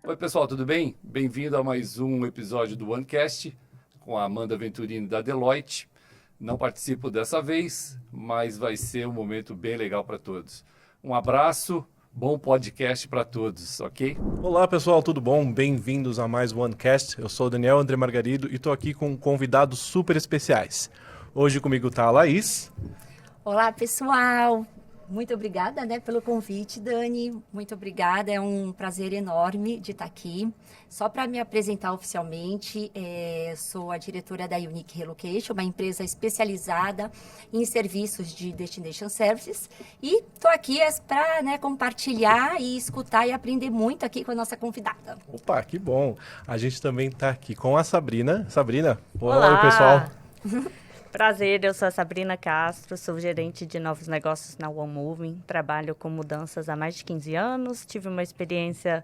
Oi, pessoal, tudo bem? Bem-vindo a mais um episódio do OneCast com a Amanda Venturini da Deloitte. Não participo dessa vez, mas vai ser um momento bem legal para todos. Um abraço, bom podcast para todos, ok? Olá, pessoal, tudo bom? Bem-vindos a mais um OneCast. Eu sou o Daniel André Margarido e estou aqui com convidados super especiais. Hoje comigo está a Laís. Olá, pessoal! Muito obrigada, pelo convite, Dani. Muito obrigada, é um prazer enorme de estar aqui. Só para me apresentar oficialmente, sou a diretora da Unique Relocation, uma empresa especializada em serviços de Destination Services. E estou aqui para compartilhar e escutar e aprender muito aqui com a nossa convidada. Opa, que bom! A gente também está aqui com a Sabrina. Sabrina, olá, oi, pessoal! Prazer, eu sou a Sabrina Castro, sou gerente de novos negócios na One Moving, trabalho com mudanças há mais de 15 anos, tive uma experiência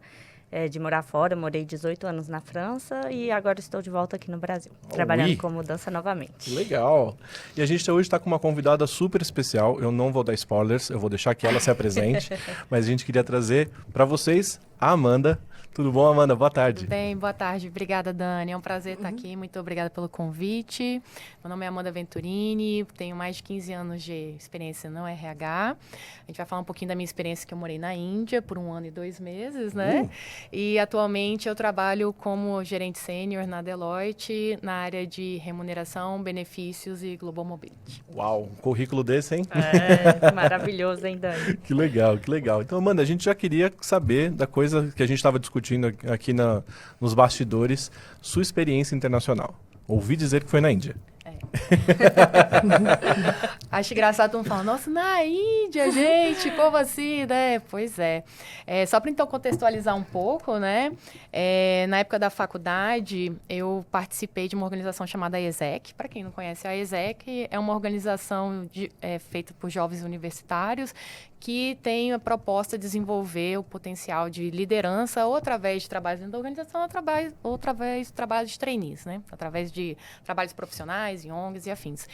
de morar fora, morei 18 anos na França e agora estou de volta aqui no Brasil, trabalhando com mudança novamente. Legal! E a gente hoje está com uma convidada super especial, eu não vou dar spoilers, eu vou deixar que ela se apresente, mas a gente queria trazer para vocês a Amanda. Tudo bom, Amanda? Boa tarde. Tudo bem, boa tarde. Obrigada, Dani. É um prazer estar aqui. Muito obrigada pelo convite. Meu nome é Amanda Venturini, tenho mais de 15 anos de experiência no RH. A gente vai falar um pouquinho da minha experiência que eu morei na Índia por 1 ano e 2 meses, né? E atualmente eu trabalho como gerente sênior na Deloitte, na área de remuneração, benefícios e Global Mobility. Uau, um currículo desse, hein? Maravilhoso, hein, Dani? Que legal, que legal. Então, Amanda, a gente já queria saber da coisa que a gente estava discutindo aqui nos bastidores, sua experiência internacional. Ouvi dizer que foi na Índia. Acho engraçado todo mundo falando, nossa, na Índia, gente, como assim, né? Pois é. Só para então contextualizar um pouco, né? Na época da faculdade, eu participei de uma organização chamada ESEC. Para quem não conhece, a ESEC é uma organização feita por jovens universitários que tem a proposta de desenvolver o potencial de liderança ou através de trabalhos dentro da organização ou através de trabalhos de trainees, né? Através de trabalhos profissionais, em ONGs e afins.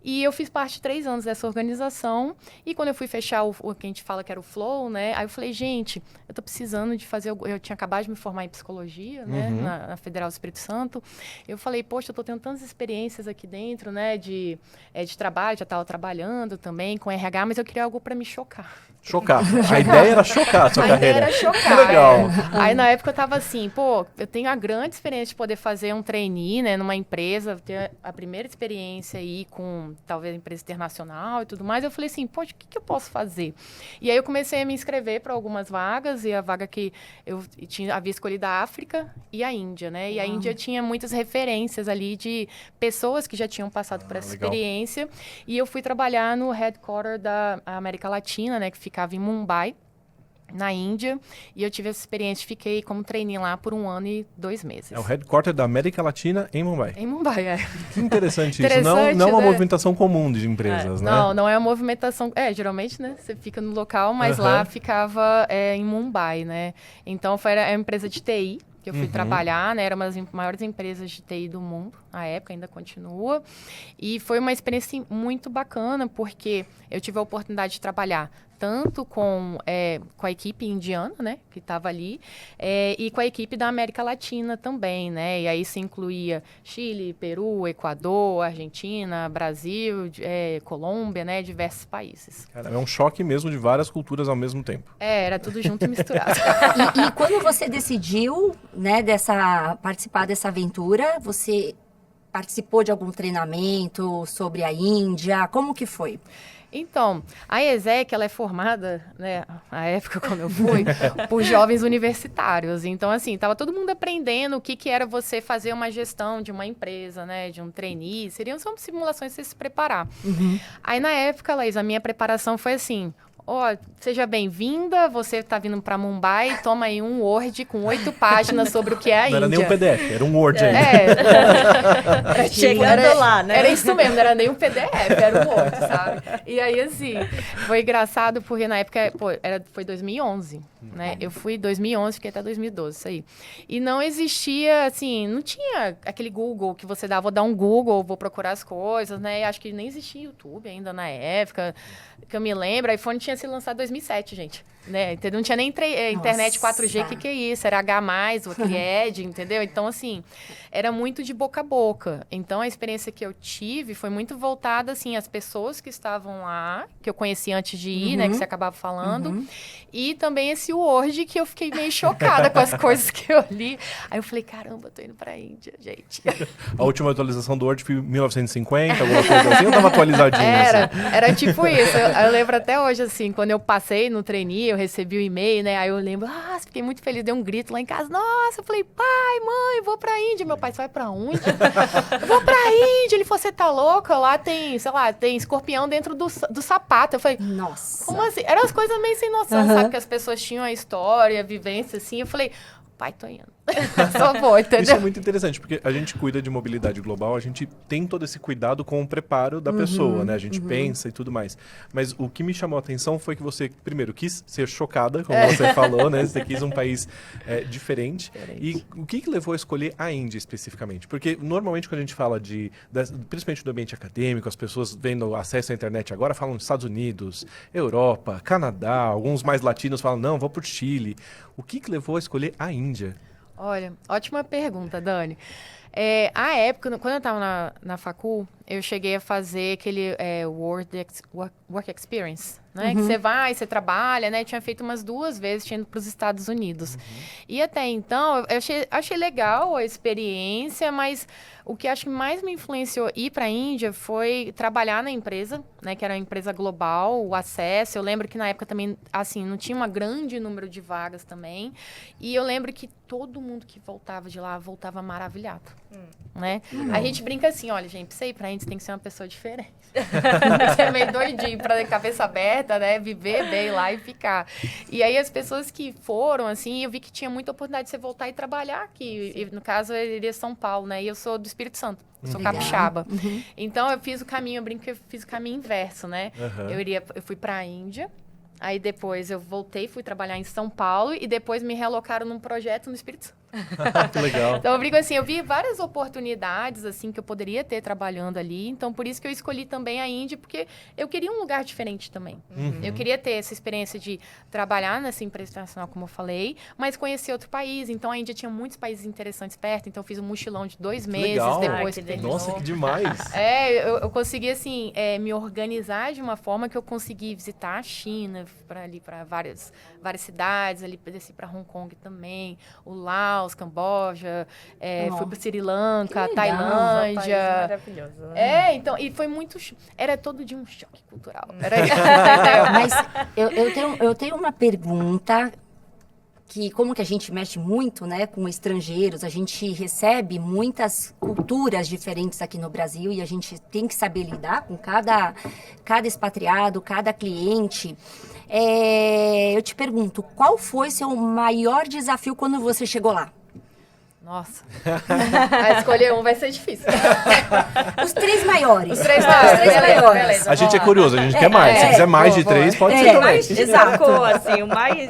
E eu fiz parte de 3 anos dessa organização e quando eu fui fechar o que a gente fala que era o Flow, né? Aí eu falei, gente, eu tô precisando de fazer... Eu tinha acabado de me formar em psicologia, né? Na Federal do Espírito Santo. Eu falei, poxa, eu tô tendo tantas experiências aqui dentro, né? De trabalho, já estava trabalhando também com RH, mas eu queria algo para me chocar. Chocar. A ideia era chocar a sua carreira. A ideia era chocar. Que legal. Aí, na época, eu tava assim, eu tenho a grande experiência de poder fazer um trainee, né, numa empresa, ter a primeira experiência aí com, talvez, empresa internacional e tudo mais. Eu falei assim, poxa, o que eu posso fazer? E aí, eu comecei a me inscrever para algumas vagas, e a vaga que eu havia escolhido a África e a Índia, né? E a Índia tinha muitas referências ali de pessoas que já tinham passado por essa experiência. E eu fui trabalhar no headquarter da América Latina, né, que ficava em Mumbai, na Índia, e eu tive essa experiência, fiquei como trainee lá por 1 ano e 2 meses. É o headquarter da América Latina em Mumbai. Em Mumbai, Que interessante isso. Não é uma movimentação comum de empresas, né? Não é uma movimentação... geralmente, né, você fica no local, mas lá ficava em Mumbai, né? Então, era uma empresa de TI, que eu fui trabalhar, né? Era uma das maiores empresas de TI do mundo, na época, ainda continua. E foi uma experiência assim, muito bacana, porque eu tive a oportunidade de trabalhar tanto com a equipe indiana, né, que estava ali, e com a equipe da América Latina também, né, e aí se incluía Chile, Peru, Equador, Argentina, Brasil, Colômbia, né, diversos países. Cara, é um choque mesmo de várias culturas ao mesmo tempo. Era tudo junto e misturado. E quando você decidiu, né, participar dessa aventura, você participou de algum treinamento sobre a Índia? Como que foi? Então, a ESEC, ela é formada, né, na época quando eu fui, por jovens universitários. Então, assim, estava todo mundo aprendendo o que era você fazer uma gestão de uma empresa, né, de um trainee. São simulações para você se preparar. Aí, na época, Laís, a minha preparação foi assim... seja bem-vinda, você está vindo para Mumbai, toma aí um Word com 8 páginas sobre o que é a Índia. Não era nem um PDF, era um Word ainda. Chegando lá, né? Era isso mesmo, não era nem um PDF, era um Word, sabe? E aí, assim, foi engraçado porque na época, foi 2011, né? Eu fui em 2011, fiquei até 2012, isso aí. E não existia, assim, não tinha aquele Google que você dá, vou dar um Google, vou procurar as coisas, né? E acho que nem existia YouTube ainda na época, que eu me lembro. iPhone tinha tinha sido lançado em 2007, gente. Né? Então, não tinha nem internet 4G, que é isso? Era H+, o Ed, entendeu? Então, assim, era muito de boca a boca. Então, a experiência que eu tive foi muito voltada, assim, às pessoas que estavam lá, que eu conheci antes de ir, né? Que você acabava falando. E também esse Word, que eu fiquei meio chocada com as coisas que eu li. Aí eu falei, caramba, eu tô indo pra Índia, gente. A última atualização do Word foi em 1950, alguma coisa assim, ou tava atualizadinho? Era tipo isso. Eu lembro até hoje, assim, quando eu passei no trainee, eu recebi o e-mail, né? Aí eu lembro, fiquei muito feliz, dei um grito lá em casa. Nossa, eu falei, pai, mãe, vou pra Índia. Meu pai, você vai pra onde? Eu vou pra Índia. Ele falou, você tá louca? Lá tem, sei lá, tem escorpião dentro do sapato. Eu falei, nossa. Como assim? Eram as coisas meio sem noção, sabe? Que as pessoas tinham a história, a vivência, assim. Eu falei, pai, tô indo. Só vou, entendeu? Isso é muito interessante, porque a gente cuida de mobilidade global, a gente tem todo esse cuidado com o preparo da pessoa, né? A gente pensa e tudo mais. Mas o que me chamou a atenção foi que você, primeiro, quis ser chocada, como você falou, né? Você quis um país diferente. E o que levou a escolher a Índia especificamente? Porque normalmente quando a gente fala principalmente do ambiente acadêmico, as pessoas vendo acesso à internet agora falam dos Estados Unidos, Europa, Canadá, alguns mais latinos falam, não, vou pro Chile. O que levou a escolher a Índia? Olha, ótima pergunta, Dani. A época, quando eu estava na facul, eu cheguei a fazer aquele work experience, né? Que você vai, você trabalha, né? Tinha feito umas 2 vezes, tinha ido para os Estados Unidos. E até então, eu achei legal a experiência, mas o que acho que mais me influenciou ir para a Índia foi trabalhar na empresa, né? Que era uma empresa global, o acesso. Eu lembro que na época também, assim, não tinha um grande número de vagas também. E eu lembro que todo mundo que voltava de lá, voltava maravilhado, né? A gente brinca assim, olha, gente, pra você ir pra Índia, tem que ser uma pessoa diferente. Tem que ser meio doidinho, pra ter cabeça aberta, né? Viver bem lá e ficar. E aí, as pessoas que foram, assim, eu vi que tinha muita oportunidade de você voltar e trabalhar aqui. E, no caso, eu iria São Paulo, né? E eu sou do Espírito Santo. Sou capixaba. Então, eu fiz o caminho, eu brinco que eu fiz o caminho inverso, né? Eu fui pra Índia. Aí depois eu voltei, fui trabalhar em São Paulo e depois me realocaram num projeto no Espírito Santo. Que legal. Então eu brinco assim, eu vi várias oportunidades assim que eu poderia ter trabalhando ali, então por isso que eu escolhi também a Índia, porque eu queria um lugar diferente também. Eu queria ter essa experiência de trabalhar nessa empresa internacional, como eu falei, mas conhecer outro país. Então a Índia tinha muitos países interessantes perto, então eu fiz um mochilão de 2 meses legal. depois. Nossa, que demais! Eu consegui assim me organizar de uma forma que eu consegui visitar a China, para várias cidades, ali desci para Hong Kong também, o Laos, Camboja, fui para Sri Lanka, Tailândia. Maravilhoso. Né? Então, e foi muito... Era todo dia um choque cultural. Mas eu tenho uma pergunta que, como que a gente mexe muito, né, com estrangeiros, a gente recebe muitas culturas diferentes aqui no Brasil e a gente tem que saber lidar com cada expatriado, cada cliente. Eu te pergunto, qual foi seu maior desafio quando você chegou lá? Nossa, escolher um vai ser difícil. Os 3 maiores. Os 3 maiores. Beleza, a gente é curioso, a gente quer mais. Se quiser mais de 3, pode ser também. Mais destacou, assim, o mais...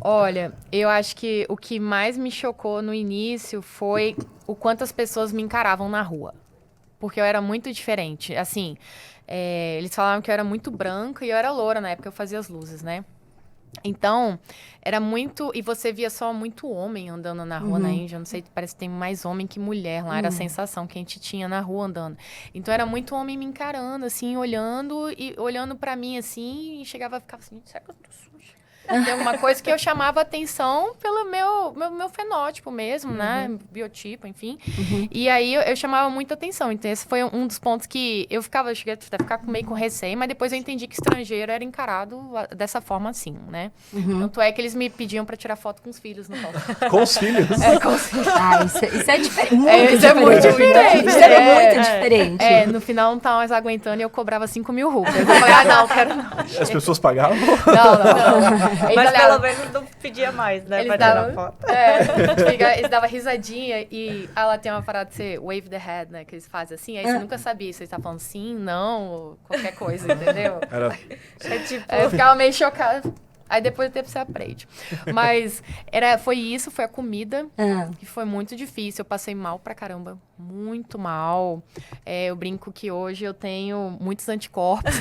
Olha, eu acho que o que mais me chocou no início foi o quanto as pessoas me encaravam na rua. Porque eu era muito diferente. Assim, eles falavam que eu era muito branca e eu era loura na época, eu fazia as luzes, né? Então, era muito... E você via só muito homem andando na rua na Índia. Não sei, parece que tem mais homem que mulher lá. Era a sensação que a gente tinha na rua andando. Então, era muito homem me encarando, assim, olhando pra mim, assim. E chegava a ficar assim, será que eu tô suja? Tem alguma coisa que eu chamava atenção pelo meu fenótipo mesmo, né? Biotipo, enfim. E aí, eu chamava muita atenção. Então, esse foi um dos pontos que eu cheguei a ficar meio com receio, mas depois eu entendi que estrangeiro era encarado dessa forma assim, né? Tanto é que eles me pediam pra tirar foto com os filhos no palco. Com os filhos? Com os filhos. Isso é diferente. Isso é muito diferente. Isso é muito diferente. No final não tava mais aguentando e eu cobrava 5.000 rupias. Eu falei, não, quero não. As pessoas pagavam? Não. Mas pelo menos não pedia mais, né? Pra tirar foto. Eles davam risadinha e ela tem uma parada de ser wave the head, né? Que eles fazem assim, aí você nunca sabia se eles estavam falando sim, não, ou qualquer coisa, entendeu? Era... Eu ficava meio chocada. Aí depois do tempo você aprende. Mas foi a comida, que foi muito difícil. Eu passei mal pra caramba. Muito mal. Eu brinco que hoje eu tenho muitos anticorpos.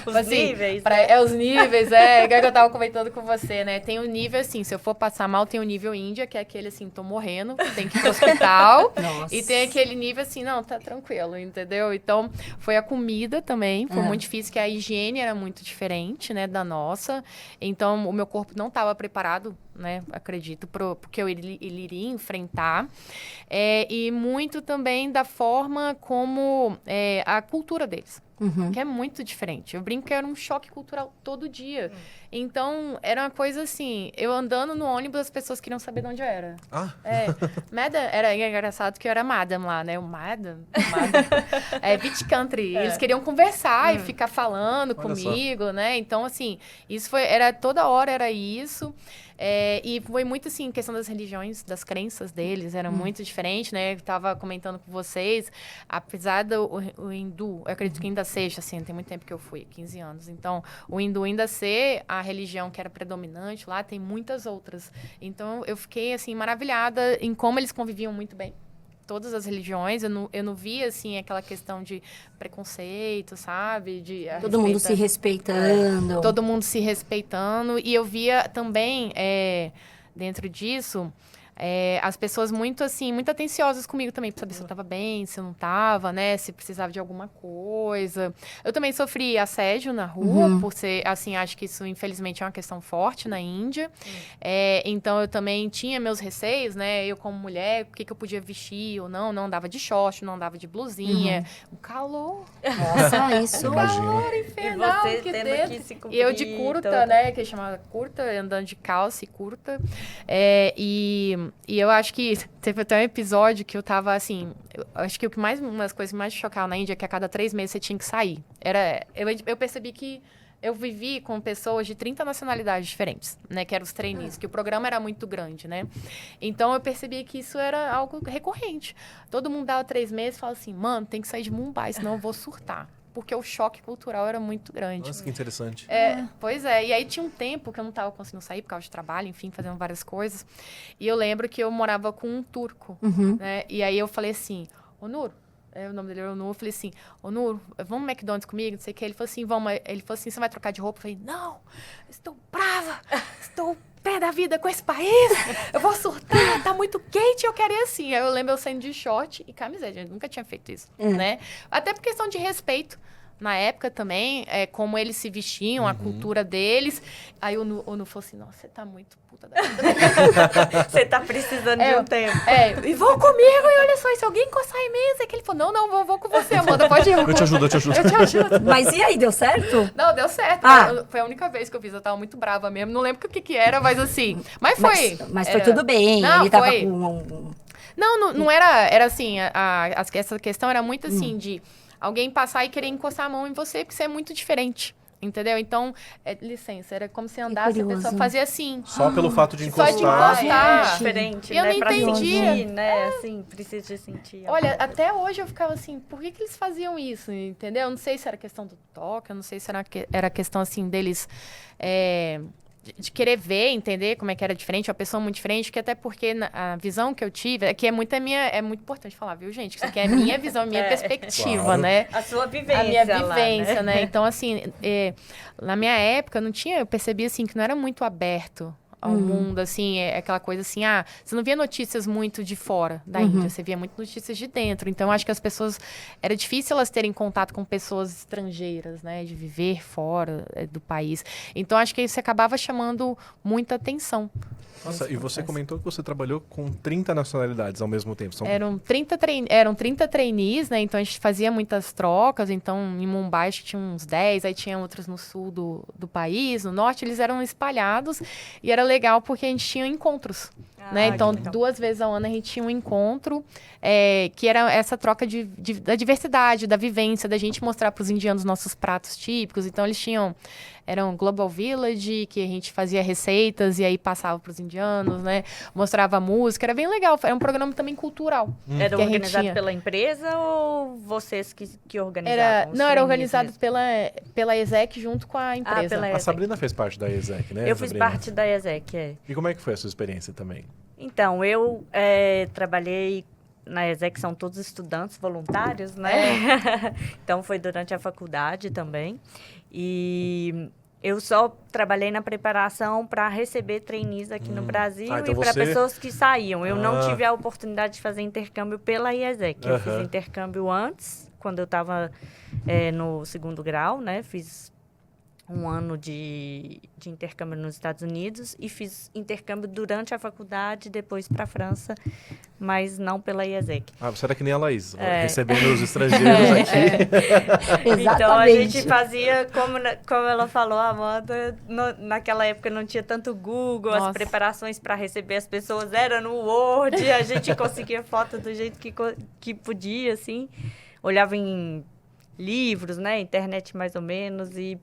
Os níveis. Os níveis, que eu tava comentando com você, né? Tem um nível, assim, se eu for passar mal, tem o nível Índia, que é aquele, assim, tô morrendo, tem que ir pro hospital. Nossa. E tem aquele nível, assim, não, tá tranquilo, entendeu? Então, foi a comida também, foi muito difícil, que a higiene era muito diferente, né, da nossa. Então, o meu corpo não estava preparado, né, acredito, porque ele iria enfrentar. E muito também da forma como a cultura deles. Que é muito diferente. Eu brinco que era um choque cultural todo dia. Então, era uma coisa assim, eu andando no ônibus, as pessoas queriam saber de onde eu era. Madam, era engraçado que eu era Madam lá, né? O Madam. Beach Country. Eles queriam conversar e ficar falando comigo, né? Então, assim, isso era toda hora era isso. E foi muito assim, questão das religiões, das crenças deles, era muito diferente, né? Eu tava comentando com vocês, apesar do o hindu, eu acredito que ainda seja, assim, tem muito tempo que eu fui, 15 anos. Então, o hindu ainda ser a religião que era predominante lá, tem muitas outras. Então, eu fiquei, assim, maravilhada em como eles conviviam muito bem. Todas as religiões, eu não via, assim, aquela questão de preconceito, sabe? Todo mundo se respeitando. Todo mundo se respeitando. E eu via também, dentro disso, as pessoas muito, assim, muito atenciosas comigo também, pra saber se eu tava bem, se eu não tava, né? Se precisava de alguma coisa. Eu também sofri assédio na rua, por ser, assim, acho que isso, infelizmente, é uma questão forte na Índia. Então, eu também tinha meus receios, né? Eu, como mulher, o que eu podia vestir ou não. Não andava de short, não andava de blusinha. Um calor. Nossa, isso. Calor infernal. E você tendo que se cobrir. E eu de curta, né? Que chamava curta, andando de calça e curta. E eu acho que teve até um episódio que eu tava, assim... acho que uma das coisas mais chocavam na Índia é que a cada 3 meses você tinha que sair. Eu percebi que eu vivi com pessoas de 30 nacionalidades diferentes, né? Que eram os trainees, que o programa era muito grande, né? Então, eu percebi que isso era algo recorrente. Todo mundo dava 3 meses e falava assim, mano, tem que sair de Mumbai, senão eu vou surtar. Porque o choque cultural era muito grande. Nossa, que interessante. Pois é. E aí tinha um tempo que eu não estava conseguindo sair por causa de trabalho, enfim, fazendo várias coisas. E eu lembro que eu morava com um turco, né? E aí eu falei assim, ô Nur, o nome dele era Nur, eu falei assim, ô Nur, vamos no McDonald's comigo? Não sei o que. Ele falou assim, vamos. Ele falou assim, você vai trocar de roupa? Eu falei, não, estou brava, estou pé da vida com esse país, eu vou surtar, tá muito quente, eu quero ir assim. Aí eu lembro eu saindo de short e camiseta, gente, nunca tinha feito isso, né? Até por questão de respeito. Na época também, como eles se vestiam, a cultura deles. Aí o Nu falou assim, nossa, você tá muito puta da vida. Você tá precisando de um tempo. E vão comigo, e olha só, se alguém encostar em mim, é que ele falou, não, vou com você, Amanda, pode ir. Eu te ajudo. Eu te ajudo. Mas e aí, deu certo? Não, deu certo. Foi a única vez que eu fiz, eu tava muito brava mesmo. Não lembro o que era, mas assim, mas foi. Mas foi tudo bem, não, ele tava foi. com... Não era assim, essa questão era muito assim, de alguém passar e querer encostar a mão em você, porque você é muito diferente. Entendeu? Então, licença, era como se andasse e a pessoa fazia assim. Só pelo fato de Só encostar. de encostar. É diferente, Eu né? não Pra entendia. sentir, né? Assim, precisa de sentir. Olha, até hoje eu ficava assim, por que eles faziam isso? Entendeu? Eu não sei se era questão do toque, eu não sei se era questão, assim, deles... de querer ver, entender como é que era diferente, uma pessoa muito diferente, que até porque a visão que eu tive, aqui é muito importante falar, viu, gente? Isso aqui é minha visão, minha perspectiva, claro. né? A sua vivência. A minha lá, vivência, né? Então, assim, na minha época, eu percebia, assim, que não era muito aberto ao mundo, assim, aquela coisa assim, você não via notícias muito de fora da Índia, você via muito notícias de dentro. Então, acho que as pessoas, era difícil elas terem contato com pessoas estrangeiras, né, de viver fora do país. Então, acho que isso acabava chamando muita atenção. Nossa, e você comentou que você trabalhou com 30 nacionalidades ao mesmo tempo. Eram 30 trainees, né? Então, a gente fazia muitas trocas. Então, em Mumbai, acho que tinha uns 10. Aí, tinha outros no sul do país, no norte. Eles eram espalhados. E era legal porque a gente tinha encontros. né? Então, que legal. 2 vezes ao ano a gente tinha um encontro que era essa troca da diversidade, da vivência, da gente mostrar para os indianos nossos pratos típicos. Então, eles tinham... Era um Global Village, que a gente fazia receitas e aí passava para os indianos, né? Mostrava música, era bem legal. Era um programa também cultural. Era que a gente organizado tinha. pela empresa ou vocês que organizavam? os Não, era trainees organizado mesmo? pela ESEC junto com a empresa. pela A ESEC. Sabrina fez parte da ESEC, né, Eu fiz Sabrina? parte da ESEC, E como é que foi a sua experiência também? Então, eu trabalhei na ESEC, são todos estudantes voluntários, né? Então, foi durante a faculdade também. E eu só trabalhei na preparação para receber trainees aqui no Brasil então e para você- pessoas que saíam. Eu não Ah. tive a oportunidade de fazer intercâmbio pela IESEC. Eu fiz Aham. intercâmbio antes, quando eu estava no 2º grau, né? Fiz um ano de intercâmbio nos Estados Unidos e fiz intercâmbio durante a faculdade, depois para a França, mas não pela IESEC. Ah, você era que nem a Laís, É. recebendo os estrangeiros aqui. Então a Exatamente. gente fazia, como ela falou, Amanda, naquela época não tinha tanto Google, Nossa. as preparações para receber as pessoas eram no Word, a gente conseguia foto do jeito que podia, assim. Olhava em livros, né, internet mais ou menos, e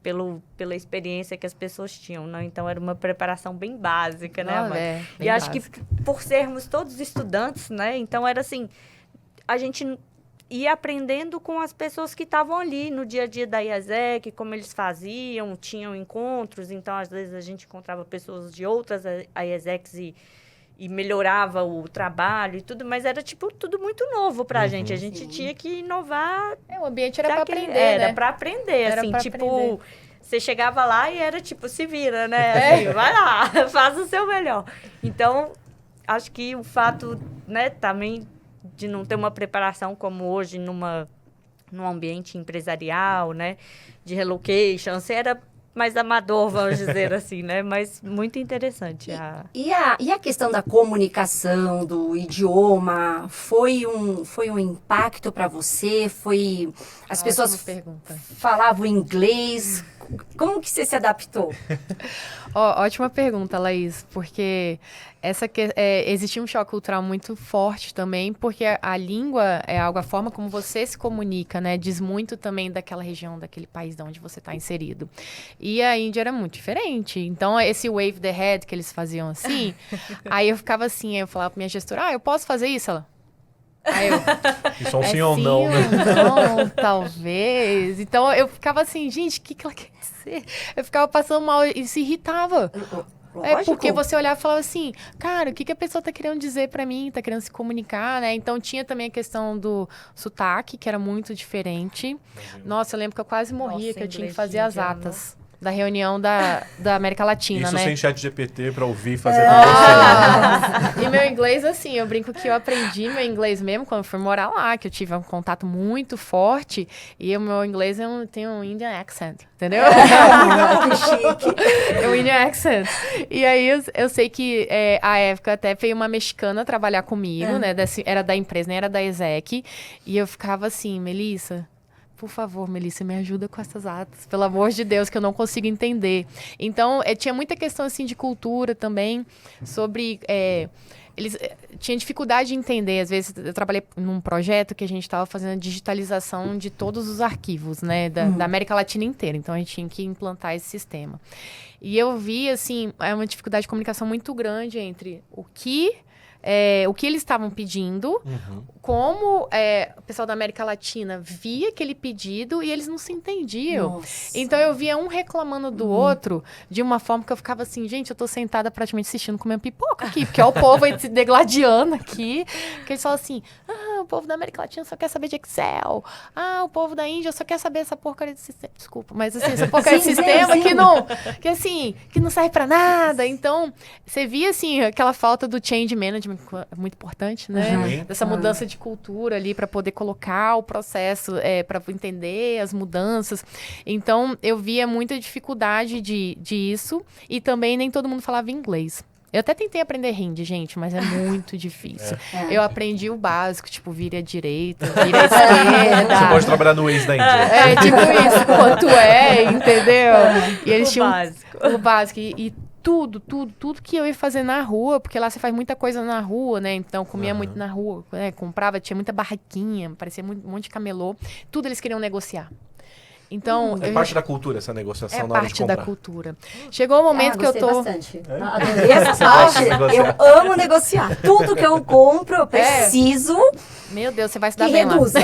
pela experiência que as pessoas tinham, né? Então era uma preparação bem básica, né, Amanda? Bem E acho básico. que por sermos todos estudantes, né? Então era assim, a gente ia aprendendo com as pessoas que estavam ali no dia a dia da IESEC, como eles faziam, tinham encontros, então às vezes a gente encontrava pessoas de outras IESECs e melhorava o trabalho e tudo, mas era tipo tudo muito novo pra gente. A gente tinha que inovar. O ambiente era para daquele- aprender, Era né? pra aprender, Era assim, pra tipo... aprender. Você chegava lá e era tipo, se vira, né? Assim, vai lá, faz o seu melhor. Então, acho que o fato, né, também de não ter uma preparação como hoje num ambiente empresarial, né, de relocation, você era mais amador, vamos dizer assim, né? Mas muito interessante. E a questão da comunicação, do idioma, foi um impacto para você? As pessoas Ótima pergunta. falavam inglês? Como que você se adaptou? Ótima pergunta, Laís, porque existia um choque cultural muito forte também, porque a língua é algo, a forma como você se comunica, né, diz muito também daquela região, daquele país de onde você está inserido. E a Índia era muito diferente, então esse wave the head que eles faziam assim, aí eu ficava assim, aí eu falava pra minha gestora, eu posso fazer isso? Ela... Aí eu, Isso é um sim ou não, né? Não, talvez. Então eu ficava assim, gente, o que ela quer dizer? Eu ficava passando mal e se irritava. Porque você olhava e falava assim, cara, o que a pessoa tá querendo dizer pra mim? Tá querendo se comunicar, né? Então tinha também a questão do sotaque, que era muito diferente. Nossa, eu lembro que eu quase morria, Nossa, que eu tinha que inglês fazer de as indiano. atas da reunião da América Latina, Isso né? sem chat GPT pra ouvir e fazer pra você. E meu inglês, assim, eu brinco que eu aprendi meu inglês mesmo quando eu fui morar lá, que eu tive um contato muito forte. E o meu inglês tem um Indian accent, entendeu? Que chique. É um Indian accent. E aí eu sei que a época até veio uma mexicana trabalhar comigo, né? Era da empresa, nem era da ESEC. E eu ficava assim, Melissa... Por favor, Melissa, me ajuda com essas atas. Pelo amor de Deus, que eu não consigo entender. Então, tinha muita questão, assim, de cultura também, sobre... eles tinham dificuldade de entender. Às vezes, eu trabalhei num projeto que a gente estava fazendo a digitalização de todos os arquivos, né? Da América Latina inteira. Então, a gente tinha que implantar esse sistema. E eu vi, assim, uma dificuldade de comunicação muito grande entre o que eles estavam pedindo, como o pessoal da América Latina via aquele pedido e eles não se entendiam. Nossa. Então, eu via um reclamando do outro de uma forma que eu ficava assim, gente, eu tô sentada praticamente assistindo comendo pipoca aqui, porque o povo se degladiando aqui, que eles falam assim, o povo da América Latina só quer saber de Excel, o povo da Índia só quer saber essa porcaria de sistema, desculpa, mas assim, essa porcaria de Sim, sistema sim. que não serve pra nada. Então, você via, assim, aquela falta do change management, é muito importante, né? Uhum. Dessa mudança de cultura ali para poder colocar o processo, para entender as mudanças. Então, eu via muita dificuldade disso e também nem todo mundo falava inglês. Eu até tentei aprender hindi, gente, mas é muito difícil. Eu aprendi o básico, tipo, vira à direita, vira à esquerda. Você pode trabalhar no Waze da Índia. Tipo isso, quanto entendeu? E eles O tinham básico. o básico. E tudo que eu ia fazer na rua, porque lá você faz muita coisa na rua, né? Então, comia muito na rua, né? Comprava, tinha muita barraquinha, parecia um monte de camelô. Tudo eles queriam negociar. Então, É parte da cultura essa negociação é na hora de parte da comprar. cultura. Chegou o momento que eu tô... Bastante. Adorei essa parte. Eu amo negociar. Tudo que eu compro, eu preciso Meu Deus, você vai se que dar bem lá. reduza.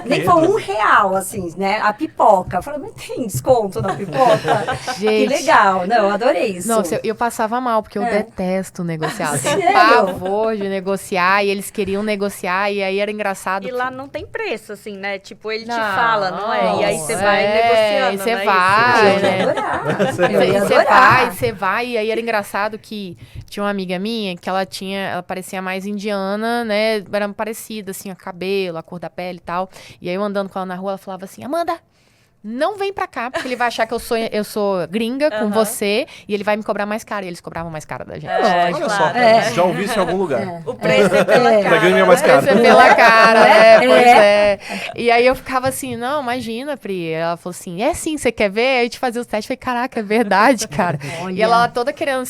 Nem for R$1, assim, né? A pipoca. Eu falei, mas tem desconto na pipoca? Que Gente. legal. Não, eu adorei isso. Nossa, eu passava mal, porque eu detesto negociar. Eu tenho Sério? pavor de negociar, e eles queriam negociar, e aí era engraçado. E lá não tem preço, assim, né? Tipo, ele te Não, fala, não é? E aí você vai é, negociando, e você né? vai, Eu né? ia adorar. Eu ia Você adorar. vai, e aí era engraçado que tinha uma amiga minha que ela parecia mais indiana, né? Era parecida, assim, o cabelo, a cor da pele e tal. E aí eu andando com ela na rua, ela falava assim, Amanda, não vem pra cá, porque ele vai achar que eu sou gringa com você, e ele vai me cobrar mais caro. E eles cobravam mais caro da gente. Olha claro. só, cara, já ouvi isso em algum lugar. O preço é pela cara. Pra ganhar mais caro. Você pela cara, pois é. E aí eu ficava assim, não, imagina, Pri. Ela falou assim, é sim, você quer ver? Aí a gente fazia os testes, eu falei, caraca, é verdade, cara. Olha. E ela lá toda querendo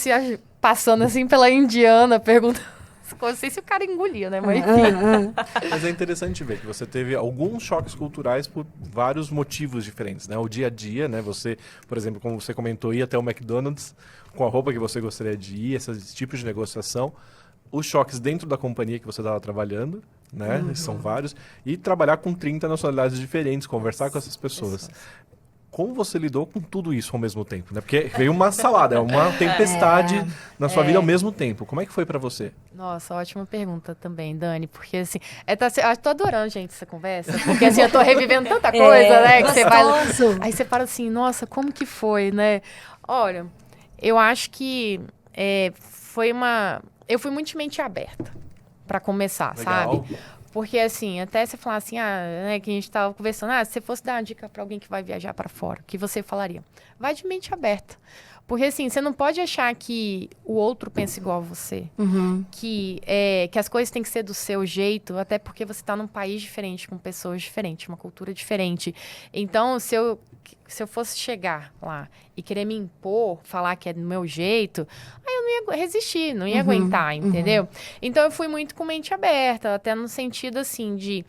passando assim pela indiana, perguntando as coisas. Não sei se o cara engolia, né? Mas enfim. Mas é interessante ver que você teve alguns choques culturais por vários motivos diferentes, né? O dia a dia, né? Você, por exemplo, como você comentou, ia até o McDonald's com a roupa que você gostaria de ir, esses tipos de negociação. Os choques dentro da companhia que você estava trabalhando, né? São vários. E trabalhar com 30 nacionalidades diferentes, conversar com essas pessoas. Como você lidou com tudo isso ao mesmo tempo, né? Porque veio uma salada, uma tempestade na sua vida ao mesmo tempo. Como é que foi pra você? Nossa, ótima pergunta também, Dani. Porque assim, eu tô adorando, gente, essa conversa. Porque assim, eu tô revivendo tanta coisa, né? Que você vai. gostoso. Aí você para assim, nossa, como que foi, né? Olha, eu acho que eu fui muito de mente aberta pra começar, Legal. sabe? Porque, assim, até você falar assim, né, que a gente tava conversando, se você fosse dar uma dica pra alguém que vai viajar pra fora, o que você falaria? Vai de mente aberta. Porque, assim, você não pode achar que o outro pensa igual a você. Que as coisas têm que ser do seu jeito, até porque você tá num país diferente, com pessoas diferentes, uma cultura diferente. Então, se eu fosse chegar lá e querer me impor, falar que é do meu jeito, aí eu não ia resistir, não ia aguentar, entendeu? Então, eu fui muito com mente aberta, até no sentido, assim, de...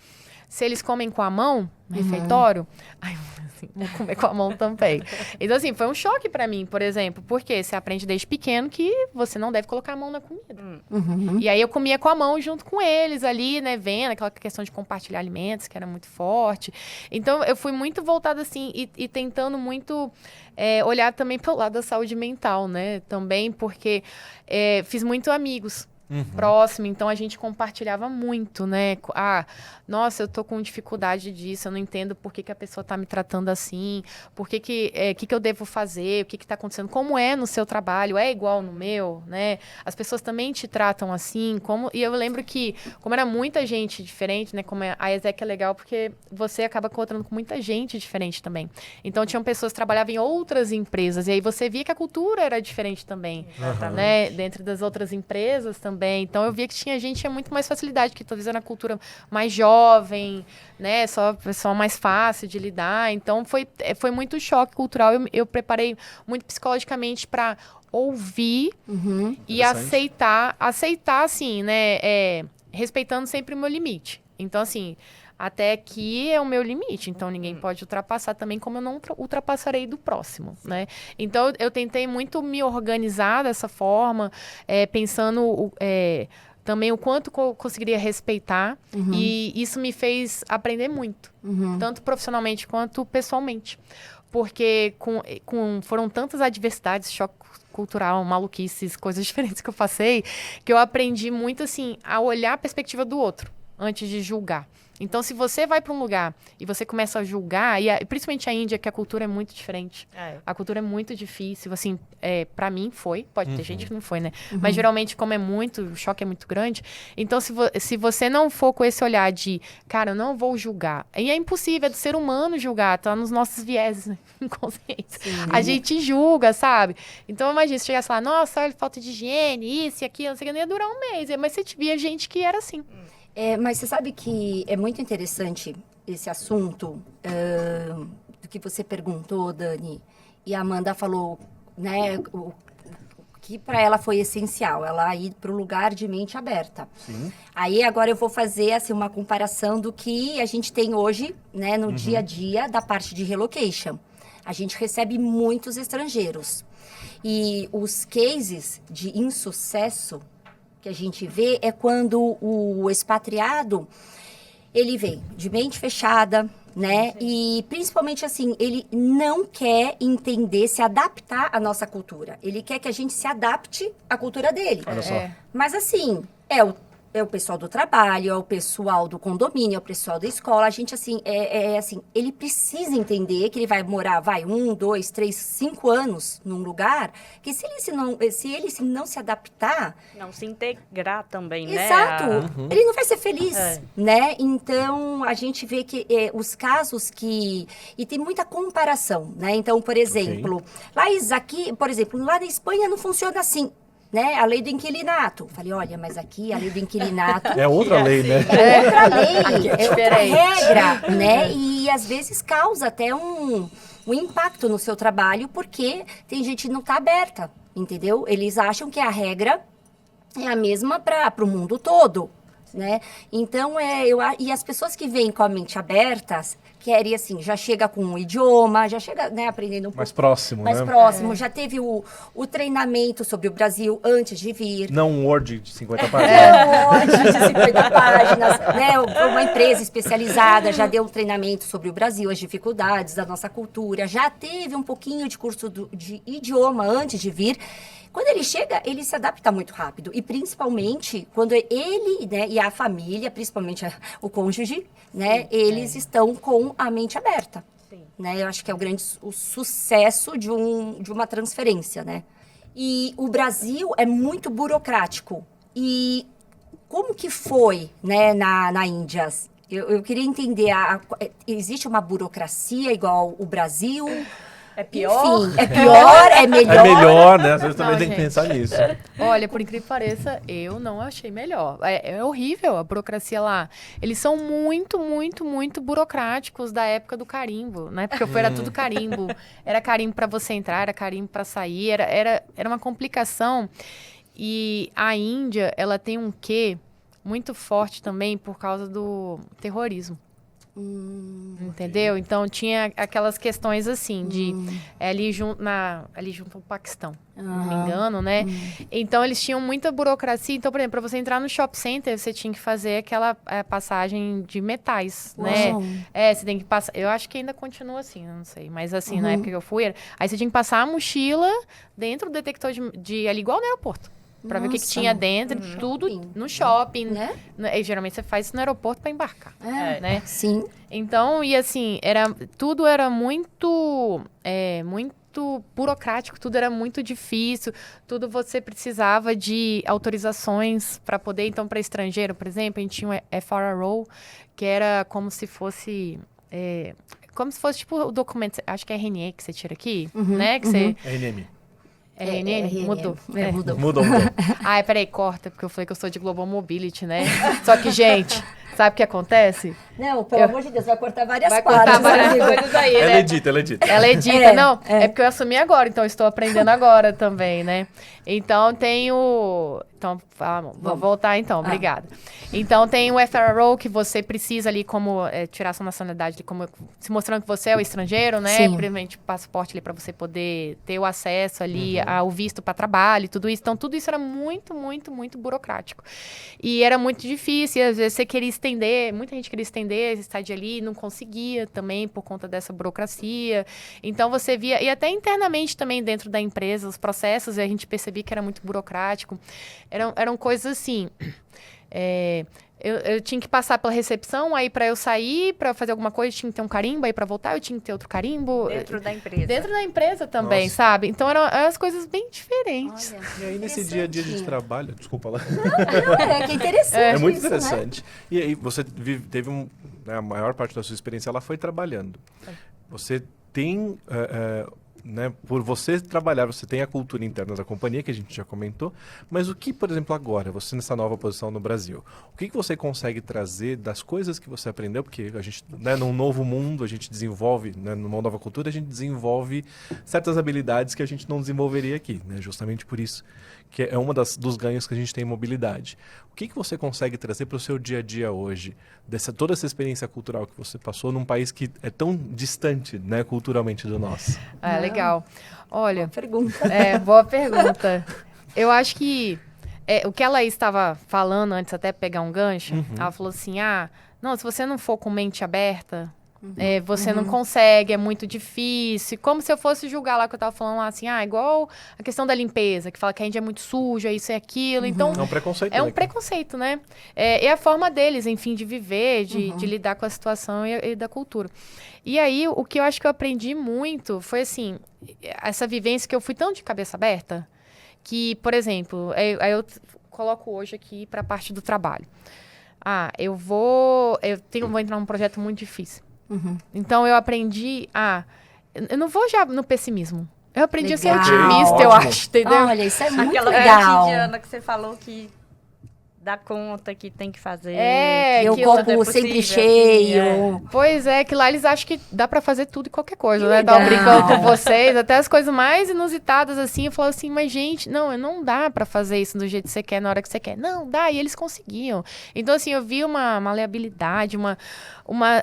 Se eles comem com a mão no refeitório, aí eu assim, vou comer com a mão também. Então, assim, foi um choque pra mim, por exemplo, porque você aprende desde pequeno que você não deve colocar a mão na comida. E aí eu comia com a mão junto com eles ali, né, vendo aquela questão de compartilhar alimentos, que era muito forte. Então, eu fui muito voltada, assim, e tentando muito olhar também pelo lado da saúde mental, né, também, porque fiz muito amigos. Próximo, então a gente compartilhava muito, né? Nossa, eu tô com dificuldade disso, eu não entendo por que a pessoa tá me tratando assim, por que eu devo fazer, o que tá acontecendo, como é no seu trabalho, é igual no meu, né? As pessoas também te tratam assim, e eu lembro que, como era muita gente diferente, né? Como a ESEC é legal, porque você acaba encontrando com muita gente diferente também. Então, tinham pessoas que trabalhavam em outras empresas, e aí você via que a cultura era diferente também, né? Dentro das outras empresas também. Então, eu via que tinha gente que tinha muito mais facilidade, que talvez era uma cultura mais jovem, né? Só pessoal mais fácil de lidar. Então, foi muito choque cultural. Eu preparei muito psicologicamente para ouvir e aceitar assim, né? Respeitando sempre o meu limite. Então, assim... Até aqui é o meu limite, então ninguém pode ultrapassar também, como eu não ultrapassarei do próximo, né? Então, eu tentei muito me organizar dessa forma, pensando também o quanto eu conseguiria respeitar, e isso me fez aprender muito, tanto profissionalmente quanto pessoalmente. Porque foram tantas adversidades, choque cultural, maluquices, coisas diferentes que eu passei, que eu aprendi muito, assim, a olhar a perspectiva do outro, antes de julgar. Então, se você vai para um lugar e você começa a julgar, principalmente a Índia, que a cultura é muito diferente. A cultura é muito difícil, assim, para mim foi, pode ter gente que não foi, né? Mas geralmente, como o choque é muito grande, então se você não for com esse olhar de, cara, eu não vou julgar, e é impossível, é do ser humano julgar, tá nos nossos vieses inconscientes. A gente julga, sabe? Então, imagina, se chegasse lá, nossa, olha, falta de higiene, isso e aquilo, não sei o que, não ia durar um mês, mas você via gente que era assim. Mas você sabe que é muito interessante esse assunto do que você perguntou, Dani, e a Amanda falou, né, que para ela foi essencial, ela ir para o lugar de mente aberta. Sim. Aí agora eu vou fazer assim, uma comparação do que a gente tem hoje, né, no dia a dia da parte de relocation. A gente recebe muitos estrangeiros. E os cases de insucesso que a gente vê é quando o expatriado, ele vem de mente fechada, né? E principalmente assim, ele não quer entender, se adaptar à nossa cultura. Ele quer que a gente se adapte à cultura dele. Olha só. Mas assim, é o pessoal do trabalho, é o pessoal do condomínio, é o pessoal da escola. A gente, assim, assim, ele precisa entender que ele vai morar, 1, 2, 3, 5 anos num lugar, que se ele não se adaptar... Não se integrar também, né? Exato. Ele não vai ser feliz, né? Então, a gente vê que os casos que... E tem muita comparação, né? Então, por exemplo, por exemplo, lá na Espanha não funciona assim. Né? A lei do inquilinato. Falei, olha, mas aqui a lei do inquilinato... É outra lei, né? É outra lei, Aqui é outra diferente. regra, né? E às vezes causa até um impacto no seu trabalho, porque tem gente que não está aberta, entendeu? Eles acham que a regra é a mesma para o mundo todo, né? Então, e as pessoas que vêm com a mente aberta, querem, assim, já chega com um idioma, já chega, né, aprendendo um pouco. Mais próximo, Mais né? próximo, já teve o treinamento sobre o Brasil antes de vir. Não um Word de 50 páginas. Hoje, de 50 páginas, né? Uma empresa especializada já deu um treinamento sobre o Brasil, as dificuldades da nossa cultura, já teve um pouquinho de curso de idioma antes de vir. Quando ele chega, ele se adapta muito rápido. E principalmente quando ele, né, e a família, principalmente o cônjuge, né, eles estão com a mente aberta. Sim. Né? Eu acho que é o sucesso de uma transferência, né? E o Brasil é muito burocrático. E como que foi, né, na Índia? Eu queria entender, existe uma burocracia igual o Brasil? É pior? Enfim, é pior, é melhor? É melhor, né? Às vezes também Não, tem que gente. pensar nisso. Olha, por incrível que pareça, eu não achei melhor. É horrível a burocracia lá. Eles são muito, muito, muito burocráticos da época do carimbo, né? Porque era tudo carimbo. Era carimbo para você entrar, era carimbo para sair, era uma complicação. E a Índia, ela tem um quê muito forte também por causa do terrorismo. Entendeu? Então tinha aquelas questões assim de ali junto ao Paquistão, se não me engano, né? Então eles tinham muita burocracia. Então, por exemplo, para você entrar no shopping center, você tinha que fazer aquela passagem de metais, Uau. né? Você tem que passar. Eu acho que ainda continua assim, eu não sei. Mas assim, na época que eu fui, aí você tinha que passar a mochila dentro do detector de ali igual no aeroporto. Pra ver o que Nossa. tinha dentro, tudo no shopping. Né? E geralmente você faz isso no aeroporto para embarcar, né? Sim. Então, e assim, tudo era muito burocrático, tudo era muito difícil, tudo você precisava de autorizações para poder. Então, para estrangeiro, por exemplo, a gente tinha um FRRO, que era como se fosse tipo o documento, acho que é RNE que você tira aqui, né? Que você... RNM. RNE? Mudou. Mudou. Mudou. Ai, peraí, corta, porque eu falei que eu sou de Global Mobility, né? Só que, gente, sabe o que acontece? Não, pelo amor de Deus, vai cortar várias Vai partes. cortar várias amigo. coisas aí, Ela né? edita. Ela edita, não. É porque eu assumi agora, então eu estou aprendendo agora também, né? Então tem o... Então, vou voltar então, obrigada. Então tem o FRO que você precisa ali como tirar sua nacionalidade, como se mostrando que você é o estrangeiro, né? Sim. Primeiramente passaporte ali para você poder ter o acesso ali ao visto para trabalho e tudo isso. Então tudo isso era muito, muito, muito burocrático. E era muito difícil, e às vezes você queria estender, muita gente queria estender esse estádio ali, não conseguia também por conta dessa burocracia. Então você via, e até internamente também dentro da empresa, os processos, a gente percebia que era muito burocrático. Eram coisas assim. Eu tinha que passar pela recepção, aí para eu sair, para fazer alguma coisa, tinha que ter um carimbo, aí para voltar eu tinha que ter outro carimbo. Dentro da empresa. Dentro da empresa também, Nossa. sabe? Então eram as coisas bem diferentes. Olha, E aí, nesse dia a dia de trabalho... Desculpa lá. que interessante. É muito isso, né? interessante. E aí, você teve a maior parte da sua experiência, ela foi trabalhando. Você tem né, por você trabalhar, você tem a cultura interna da companhia, que a gente já comentou, mas o que, por exemplo, agora, você nessa nova posição no Brasil, o que você consegue trazer das coisas que você aprendeu? Porque a gente, né, num novo mundo, a gente desenvolve, né, numa nova cultura, a gente desenvolve certas habilidades que a gente não desenvolveria aqui, né, justamente por isso, que é uma dos ganhos que a gente tem em mobilidade. O que você consegue trazer para o seu dia a dia hoje, toda essa experiência cultural que você passou num país que é tão distante, né, culturalmente do nosso? Ah, legal. Olha, Pergunta. boa pergunta. Eu acho que o que ela estava falando antes, até pegar um gancho, ela falou assim, não, se você não for com mente aberta, você não consegue, é muito difícil. Como se eu fosse julgar lá que eu tava falando lá, assim, igual a questão da limpeza, que fala que a Índia é muito suja, isso e aquilo. Então, É um preconceito. é um né? preconceito, né? É a forma deles, enfim, de viver, de lidar com a situação e da cultura. E aí, o que eu acho que eu aprendi muito foi, assim, essa vivência que eu fui tão de cabeça aberta, que, por exemplo, aí eu coloco hoje aqui para a parte do trabalho. Eu vou entrar num projeto muito difícil. Então, eu aprendi eu não vou já no pessimismo. Eu aprendi a ser Legal. otimista, eu Ótimo. acho, entendeu? Olha, isso é muito Aquela legal. cotidiana que você falou que dá conta, que tem que fazer. E o que copo é sempre possível, cheio. Pois é, que lá eles acham que dá pra fazer tudo e qualquer coisa, Que né? Tava legal. brincando com vocês, até as coisas mais inusitadas, assim, eu falo assim, mas gente, não dá pra fazer isso do jeito que você quer, na hora que você quer. Não, dá, e eles conseguiam. Então, assim, eu vi uma maleabilidade,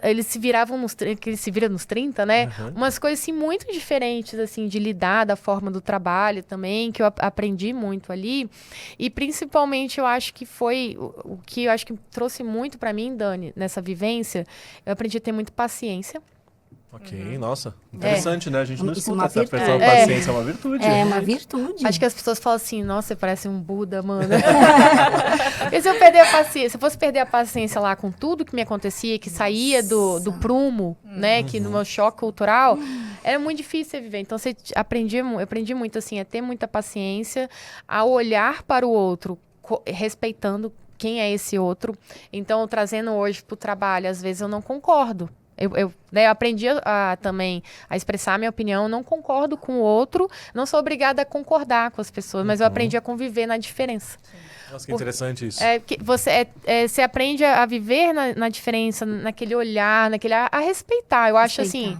eles se viravam que eles se viram nos 30, né? Umas coisas, assim, muito diferentes, assim, de lidar da forma do trabalho também, que eu aprendi muito ali. E, principalmente, eu acho que foi o que eu acho que trouxe muito pra mim, Dani, nessa vivência, eu aprendi a ter muita paciência. Ok, nossa, interessante, né? A gente não Isso é escuta uma essa virtude. pessoa, paciência é uma virtude. É uma virtude. Acho que as pessoas falam assim, nossa, você parece um Buda, mano. E se eu perder a paciência, se eu fosse perder a paciência lá com tudo que me acontecia, que saía do prumo, né, que no meu choque cultural, era muito difícil você viver. Então, eu aprendi muito, assim, a ter muita paciência, a olhar para o outro, respeitando quem é esse outro. Então, trazendo hoje para o trabalho, às vezes eu não concordo. Eu aprendi também a expressar a minha opinião, não concordo com o outro, não sou obrigada a concordar com as pessoas, mas eu aprendi a conviver na diferença. Nossa, que interessante isso. Você aprende a viver na diferença, naquele olhar, a respeitar. Eu acho assim,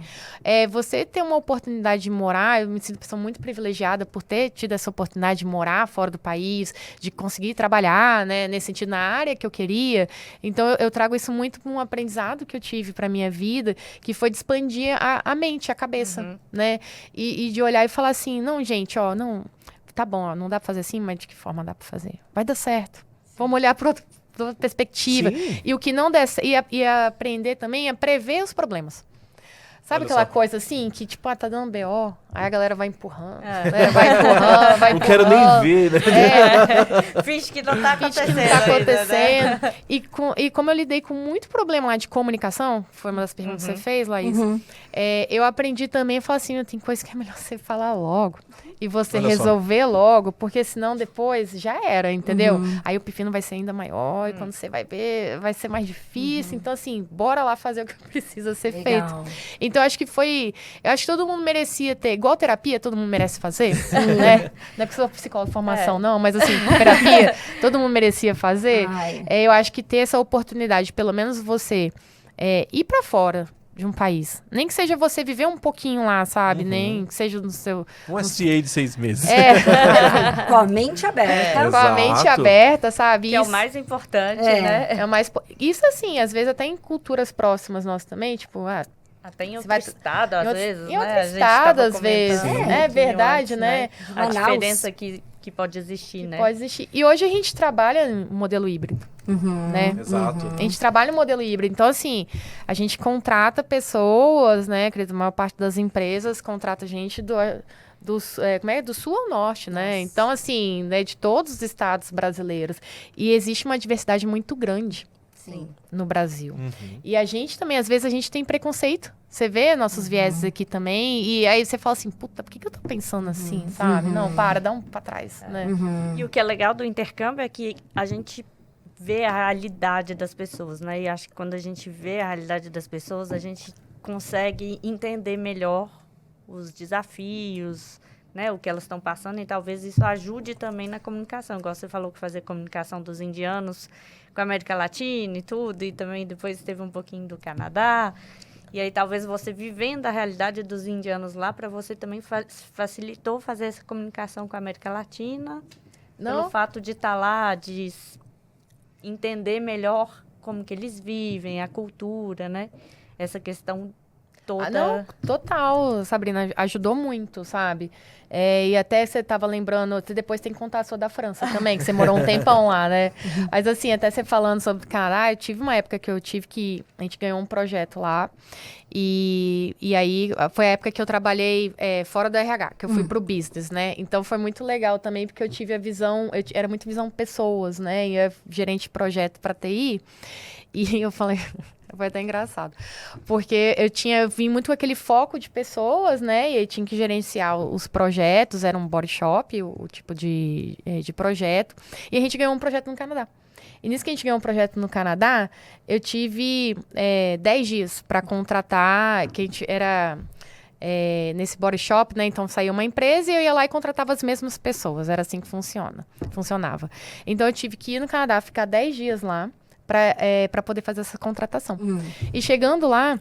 você ter uma oportunidade de morar, eu me sinto uma pessoa muito privilegiada por ter tido essa oportunidade de morar fora do país, de conseguir trabalhar, né, nesse sentido, na área que eu queria. Então, eu trago isso muito como um aprendizado que eu tive para minha vida, que foi de expandir a mente, a cabeça, né? E de olhar e falar assim, não, gente, não... Tá bom, não dá pra fazer assim, mas de que forma dá pra fazer? Vai dar certo. Vamos olhar para outra perspectiva. Sim. E o que não der e aprender também a prever os problemas. Sabe Olha aquela só. coisa assim, que tipo, tá dando BO, aí a galera vai empurrando, né? Vai empurrando, vai Não empurrando. quero nem ver, né? Finge que não tá Finge acontecendo. que não tá ainda, acontecendo. né? E como eu lidei com muito problema lá de comunicação, foi uma das perguntas que você fez, Laís, eu aprendi também a falar assim, tem coisa que é melhor você falar logo. E você Olha só. resolver logo, porque senão depois já era, entendeu? Aí o pepino vai ser ainda maior, e quando você vai ver, vai ser mais difícil. Então, assim, bora lá fazer o que precisa ser Legal. feito. Então, eu acho que todo mundo merecia ter, igual terapia, todo mundo merece fazer, né? Não é porque eu sou psicóloga de formação, não, mas assim, terapia, todo mundo merecia fazer. Ai. Eu acho que ter essa oportunidade, pelo menos você, ir pra fora de um país. Nem que seja você viver um pouquinho lá, sabe? Nem que seja no seu... Um SCA de 6 meses. Com a mente aberta. Com a mente Exato. aberta, sabe? Que é o Isso- mais importante, É. né? é o mais... Isso, assim, às vezes até em culturas próximas nossas também, tipo, Até em Você outro vai- estado, às vezes, em né? outro A gente estado, tava às vezes. comentando um É pouquinho verdade, antes, né? A Manaus. diferença que pode existir, né? pode existir. E hoje a gente trabalha em modelo híbrido, né? Exato. A gente trabalha em modelo híbrido. Então, assim, a gente contrata pessoas, né? Acredito, a maior parte das empresas contrata gente do sul ao norte, né? Então, assim, né, de todos os estados brasileiros. E existe uma diversidade muito grande Sim. no Brasil. E a gente também, às vezes, a gente tem preconceito. Você vê nossos vieses aqui também, e aí você fala assim, puta, por que eu tô pensando assim, sabe? Não, dá um pra trás, né? E o que é legal do intercâmbio é que a gente vê a realidade das pessoas, né? E acho que quando a gente vê a realidade das pessoas, a gente consegue entender melhor os desafios, né, o que elas estão passando, e talvez isso ajude também na comunicação. Igual você falou que fazer comunicação dos indianos com a América Latina e tudo, e também depois teve um pouquinho do Canadá. E aí talvez você vivendo a realidade dos indianos lá, para você também facilitou fazer essa comunicação com a América Latina, pelo fato de estar lá, de entender melhor como que eles vivem, a cultura, né? Essa questão toda. Não, total, Sabrina, ajudou muito, sabe? E até você estava lembrando, você depois tem que contar a sua da França também, que você morou um tempão lá, né? Mas assim, até você falando sobre, cara, eu tive uma época que a gente ganhou um projeto lá, e aí foi a época que eu trabalhei fora do RH, que eu fui pro business, né? Então foi muito legal também, porque eu tive a visão, era muito visão pessoas, né? E eu era gerente de projeto para TI, e eu falei... Foi até engraçado. Porque eu vim muito com aquele foco de pessoas, né? E eu tinha que gerenciar os projetos, era um body shop, o tipo de projeto. E a gente ganhou um projeto no Canadá. E nisso que a gente ganhou um projeto no Canadá, eu tive 10 dias para contratar, que a gente era... nesse body shop, né? Então saía uma empresa e eu ia lá e contratava as mesmas pessoas. Era assim que funcionava. Então eu tive que ir no Canadá, ficar 10 dias lá, para poder fazer essa contratação. E chegando lá,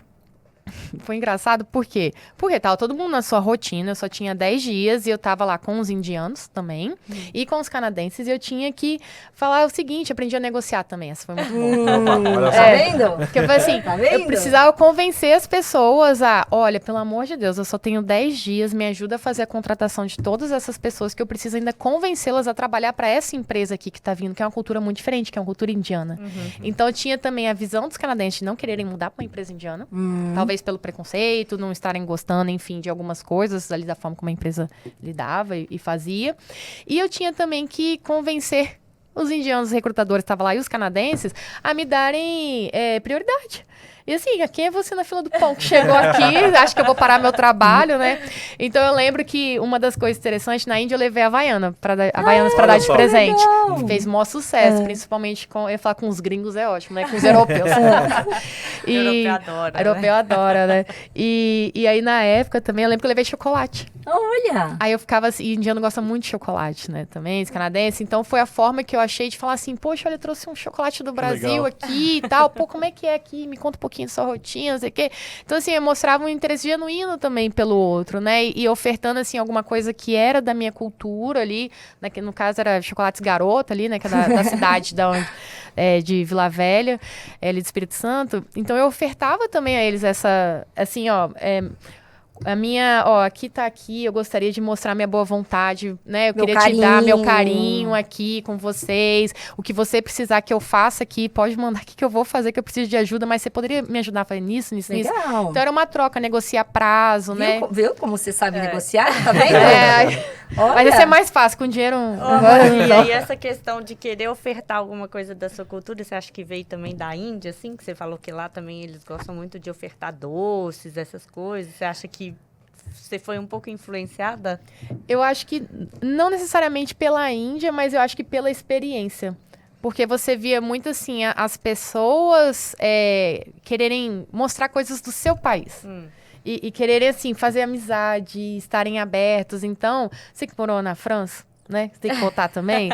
foi engraçado, por quê? Porque tava todo mundo na sua rotina, eu só tinha 10 dias e eu tava lá com os indianos também, e com os canadenses, e eu tinha que falar o seguinte, aprendi a negociar também, essa foi muito boa. Tá vendo? Porque eu falei assim, Tá vendo? eu precisava convencer as pessoas olha, pelo amor de Deus, eu só tenho 10 dias, me ajuda a fazer a contratação de todas essas pessoas que eu preciso ainda convencê-las a trabalhar para essa empresa aqui que tá vindo, que é uma cultura muito diferente, que é uma cultura indiana. Então eu tinha também a visão dos canadenses de não quererem mudar para uma empresa indiana, talvez pelo preconceito, não estarem gostando, enfim, de algumas coisas ali da forma como a empresa lidava e fazia. E eu tinha também que convencer os indianos, os recrutadores que estavam lá e os canadenses a me darem prioridade. E assim, quem é você na fila do pão que chegou aqui? Acho que eu vou parar meu trabalho, né? Então eu lembro que uma das coisas interessantes, na Índia eu levei a Havaianas para dar de presente. legal. Fez maior sucesso, principalmente eu ia falar com os gringos é ótimo, né? Com os europeus. Europeu adora, né? Europeu adora, né? E aí na época também eu lembro que eu levei chocolate. Olha! Aí eu ficava assim, e indiano gosta muito de chocolate, né? Também, os canadenses. Então foi a forma que eu achei de falar assim, poxa, olha, eu trouxe um chocolate do Brasil legal. aqui e tal. Pô, como é que é aqui? Me conta um pouquinho da sua rotina, não sei o quê. Então, assim, eu mostrava um interesse genuíno também pelo outro, né? E ofertando, assim, alguma coisa que era da minha cultura ali, né? Que no caso era Chocolates Garota ali, né? Que é da cidade de Vila Velha, ali do Espírito Santo. Então, eu ofertava também a eles essa, assim, a minha, aqui, eu gostaria de mostrar minha boa vontade, né? Eu queria te dar meu carinho aqui com vocês. O que você precisar que eu faça aqui, pode mandar aqui que eu vou fazer, que eu preciso de ajuda, mas você poderia me ajudar a fazer nisso. Legal. Então era uma troca, negociar prazo, né? Viu como você sabe negociar? Tá vendo? Olha. Mas isso é mais fácil, com dinheiro... E aí essa questão de querer ofertar alguma coisa da sua cultura, você acha que veio também da Índia, assim? Que você falou que lá também eles gostam muito de ofertar doces, essas coisas. Você acha que você foi um pouco influenciada? Eu acho que não necessariamente pela Índia, mas eu acho que pela experiência. Porque você via muito assim, as pessoas quererem mostrar coisas do seu país. E quererem, assim, fazer amizade, estarem abertos. Então, você que morou na França, né? Você tem que voltar também.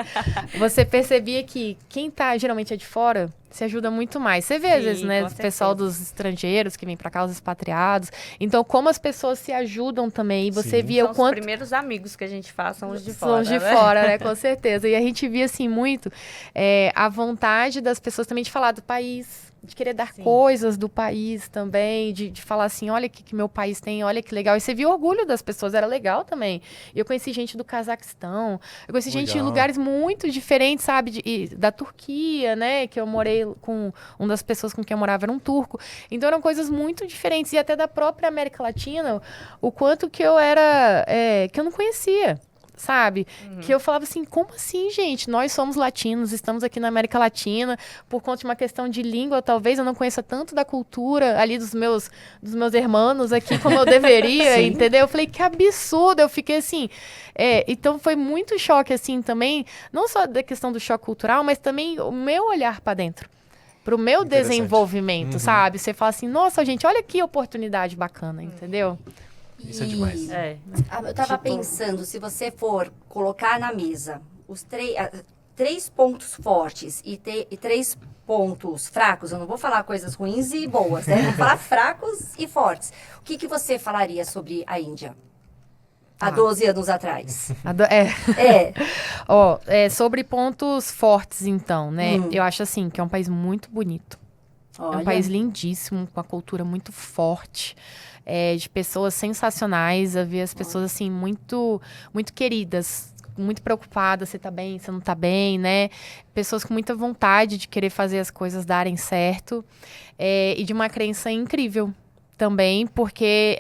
Você percebia que quem geralmente é de fora, se ajuda muito mais. Você vê, às vezes, né? O pessoal dos estrangeiros que vem pra cá, os expatriados. Então, como as pessoas se ajudam também. E você via são o quanto... os primeiros amigos que a gente faz, são os de fora. São os de fora, né? Com certeza. E a gente via, assim, muito a vontade das pessoas também de falar do país, de querer dar coisas do país também, de falar assim, olha o que meu país tem, olha que legal. E você viu o orgulho das pessoas, era legal também. Eu conheci gente do Cazaquistão, eu conheci gente de lugares muito diferentes, sabe? Da Turquia, né? Que eu morei com uma das pessoas com quem eu morava era um turco. Então eram coisas muito diferentes. E até da própria América Latina, o quanto que eu era... que eu não conhecia. Sabe? Que eu falava assim, como assim, gente? Nós somos latinos, estamos aqui na América Latina, por conta de uma questão de língua, talvez eu não conheça tanto da cultura ali dos meus irmãos aqui como eu deveria, entendeu? Eu falei, que absurdo! Eu fiquei assim... então foi muito choque, assim, também, não só da questão do choque cultural, mas também o meu olhar para dentro. Para o meu desenvolvimento, sabe? Você fala assim, nossa, gente, olha que oportunidade bacana, entendeu? Isso é demais. Eu tava pensando, se você for colocar na mesa os três pontos fortes e 3 pontos fracos, eu não vou falar coisas ruins e boas, né? Vou falar fracos e fortes. O que você falaria sobre a Índia? Há 12 anos atrás. Sobre pontos fortes, então, né? Eu acho assim, que é um país muito bonito. Olha. É um país lindíssimo, com uma cultura muito forte, de pessoas sensacionais. Eu vi as pessoas, assim, muito, muito queridas, muito preocupadas, você tá bem, você não tá bem, né? Pessoas com muita vontade de querer fazer as coisas darem certo, e de uma crença incrível também, porque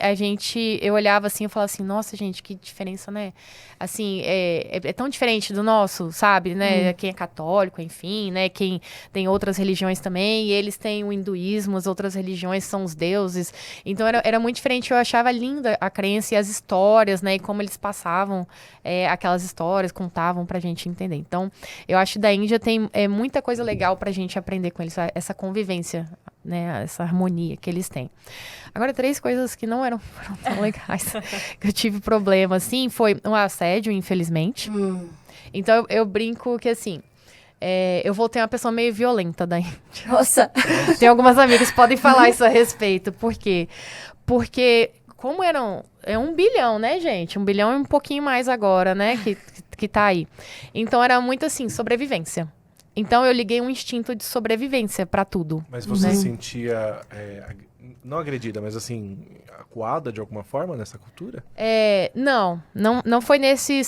eu olhava assim, eu falava assim, nossa, gente, que diferença, né? Assim, é tão diferente do nosso, sabe, né? Quem é católico, enfim, né? Quem tem outras religiões também, e eles têm o hinduísmo, as outras religiões são os deuses. Então, era muito diferente, eu achava linda a crença e as histórias, né? E como eles passavam aquelas histórias, contavam pra gente entender. Então, eu acho que da Índia tem muita coisa legal pra gente aprender com eles, essa convivência, né, essa harmonia que eles têm. Agora, 3 coisas que não foram tão legais, que eu tive problema, assim, foi um assédio, infelizmente. Então, eu brinco que, assim, eu voltei uma pessoa meio violenta da Índia. Nossa. Tem algumas amigas que podem falar isso a respeito. Por quê? Porque, como é 1 bilhão, né, gente? 1 bilhão e um pouquinho mais agora, né, que tá aí. Então, era muito, assim, sobrevivência. Então, eu liguei um instinto de sobrevivência pra tudo. Mas você se sentia, não agredida, mas assim, acuada de alguma forma nessa cultura? Não foi nesse...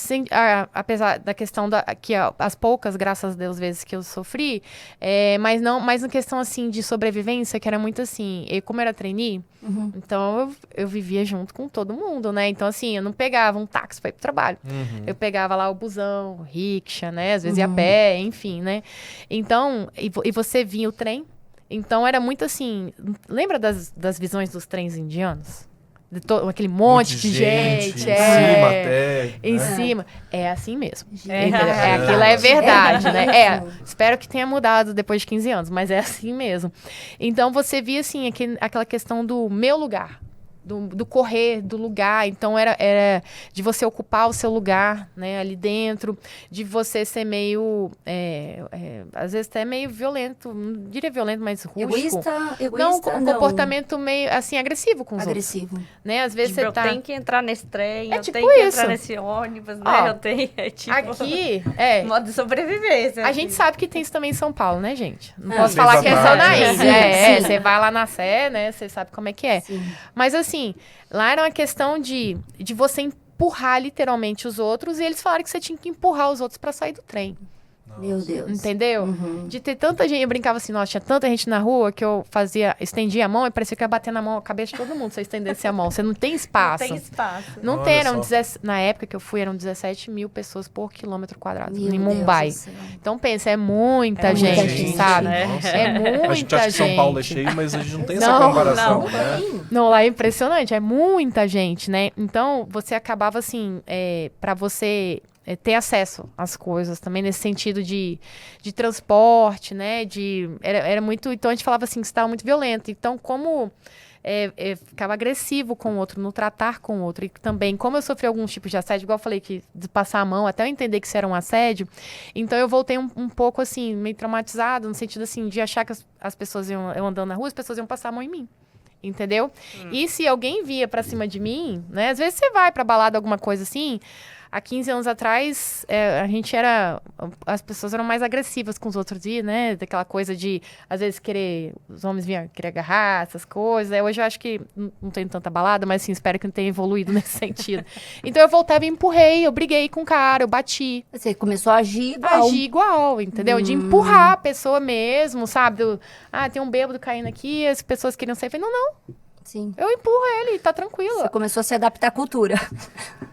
apesar da questão que as poucas, graças a Deus, vezes que eu sofri, mas na questão, assim, de sobrevivência, que era muito assim, como eu era trainee, então eu vivia junto com todo mundo, né? Então, assim, eu não pegava um táxi pra ir pro trabalho. Eu pegava lá o busão, o rickshaw, né? Às vezes ia a pé, enfim, né? Então, e você vinha o trem. Então, era muito assim... Lembra das visões dos trens indianos? Aquele monte de gente. Em cima até. Em cima. É assim mesmo. Aquilo é verdade, né? Espero que tenha mudado depois de 15 anos, mas é assim mesmo. Então, você via, assim, aquela questão do meu lugar. Do correr, do lugar. Então, era de você ocupar o seu lugar, né, ali dentro, de você ser meio, às vezes até meio violento, não diria violento, mas rústico. Egoísta, não, um comportamento meio, assim, agressivo com os outros. Né? Às vezes Eu tenho que entrar nesse trem, eu tipo tenho que isso. entrar nesse ônibus, né? Eu tenho, aqui, modo de sobrevivência. A gente sabe que tem isso também em São Paulo, né, gente? Não Ah, posso falar que é só na sim, Índia. Você vai lá na Sé, né? Você sabe como é que é. Sim. Mas assim, lá era uma questão de você empurrar literalmente os outros, e eles falaram que você tinha que empurrar os outros pra sair do trem. Meu Deus. Entendeu? De ter tanta gente, eu brincava assim, nossa, tinha tanta gente na rua que eu estendia a mão e parecia que eu ia bater na mão, a cabeça de todo mundo se eu estendesse a mão. Você não tem espaço. Não tem espaço. Não Olha tem, só. na época que eu fui, eram 17 mil pessoas por quilômetro quadrado, Meu em Deus Mumbai. do céu. Então pensa, é muita muita gente, gente, sabe? nossa. É muita A gente acha que São gente. Paulo é cheio, mas a gente não tem essa Não, comparação, não. né? Não, lá é impressionante, é muita gente, né? Então, você acabava assim, pra você ter acesso às coisas também, nesse sentido de transporte, né? Era muito... Então, a gente falava assim, que você estava muito violento. Então, como... ficava agressivo com o outro, no tratar com o outro. E também, como eu sofri alguns tipos de assédio, igual eu falei, que de passar a mão, até eu entender que isso era um assédio, então eu voltei um pouco, assim, meio traumatizado, no sentido, assim, de achar que as pessoas eu andando na rua, as pessoas iam passar a mão em mim. Entendeu? E se alguém via pra cima de mim, né? Às vezes você vai pra balada, alguma coisa assim... Há 15 anos atrás, as pessoas eram mais agressivas com os outros, né? Daquela coisa de, às vezes, os homens vinham querer agarrar, essas coisas. Hoje eu acho que não tem tanta balada, mas assim, espero que não tenha evoluído nesse sentido. Então eu voltava e empurrei, eu briguei com o cara, eu bati. Você começou a agir igual. Agir igual, entendeu? De empurrar a pessoa mesmo, sabe? tem um bêbado caindo aqui, as pessoas queriam sair. Eu falei, não. Sim. Eu empurro ele, tá tranquilo. Você começou a se adaptar à cultura.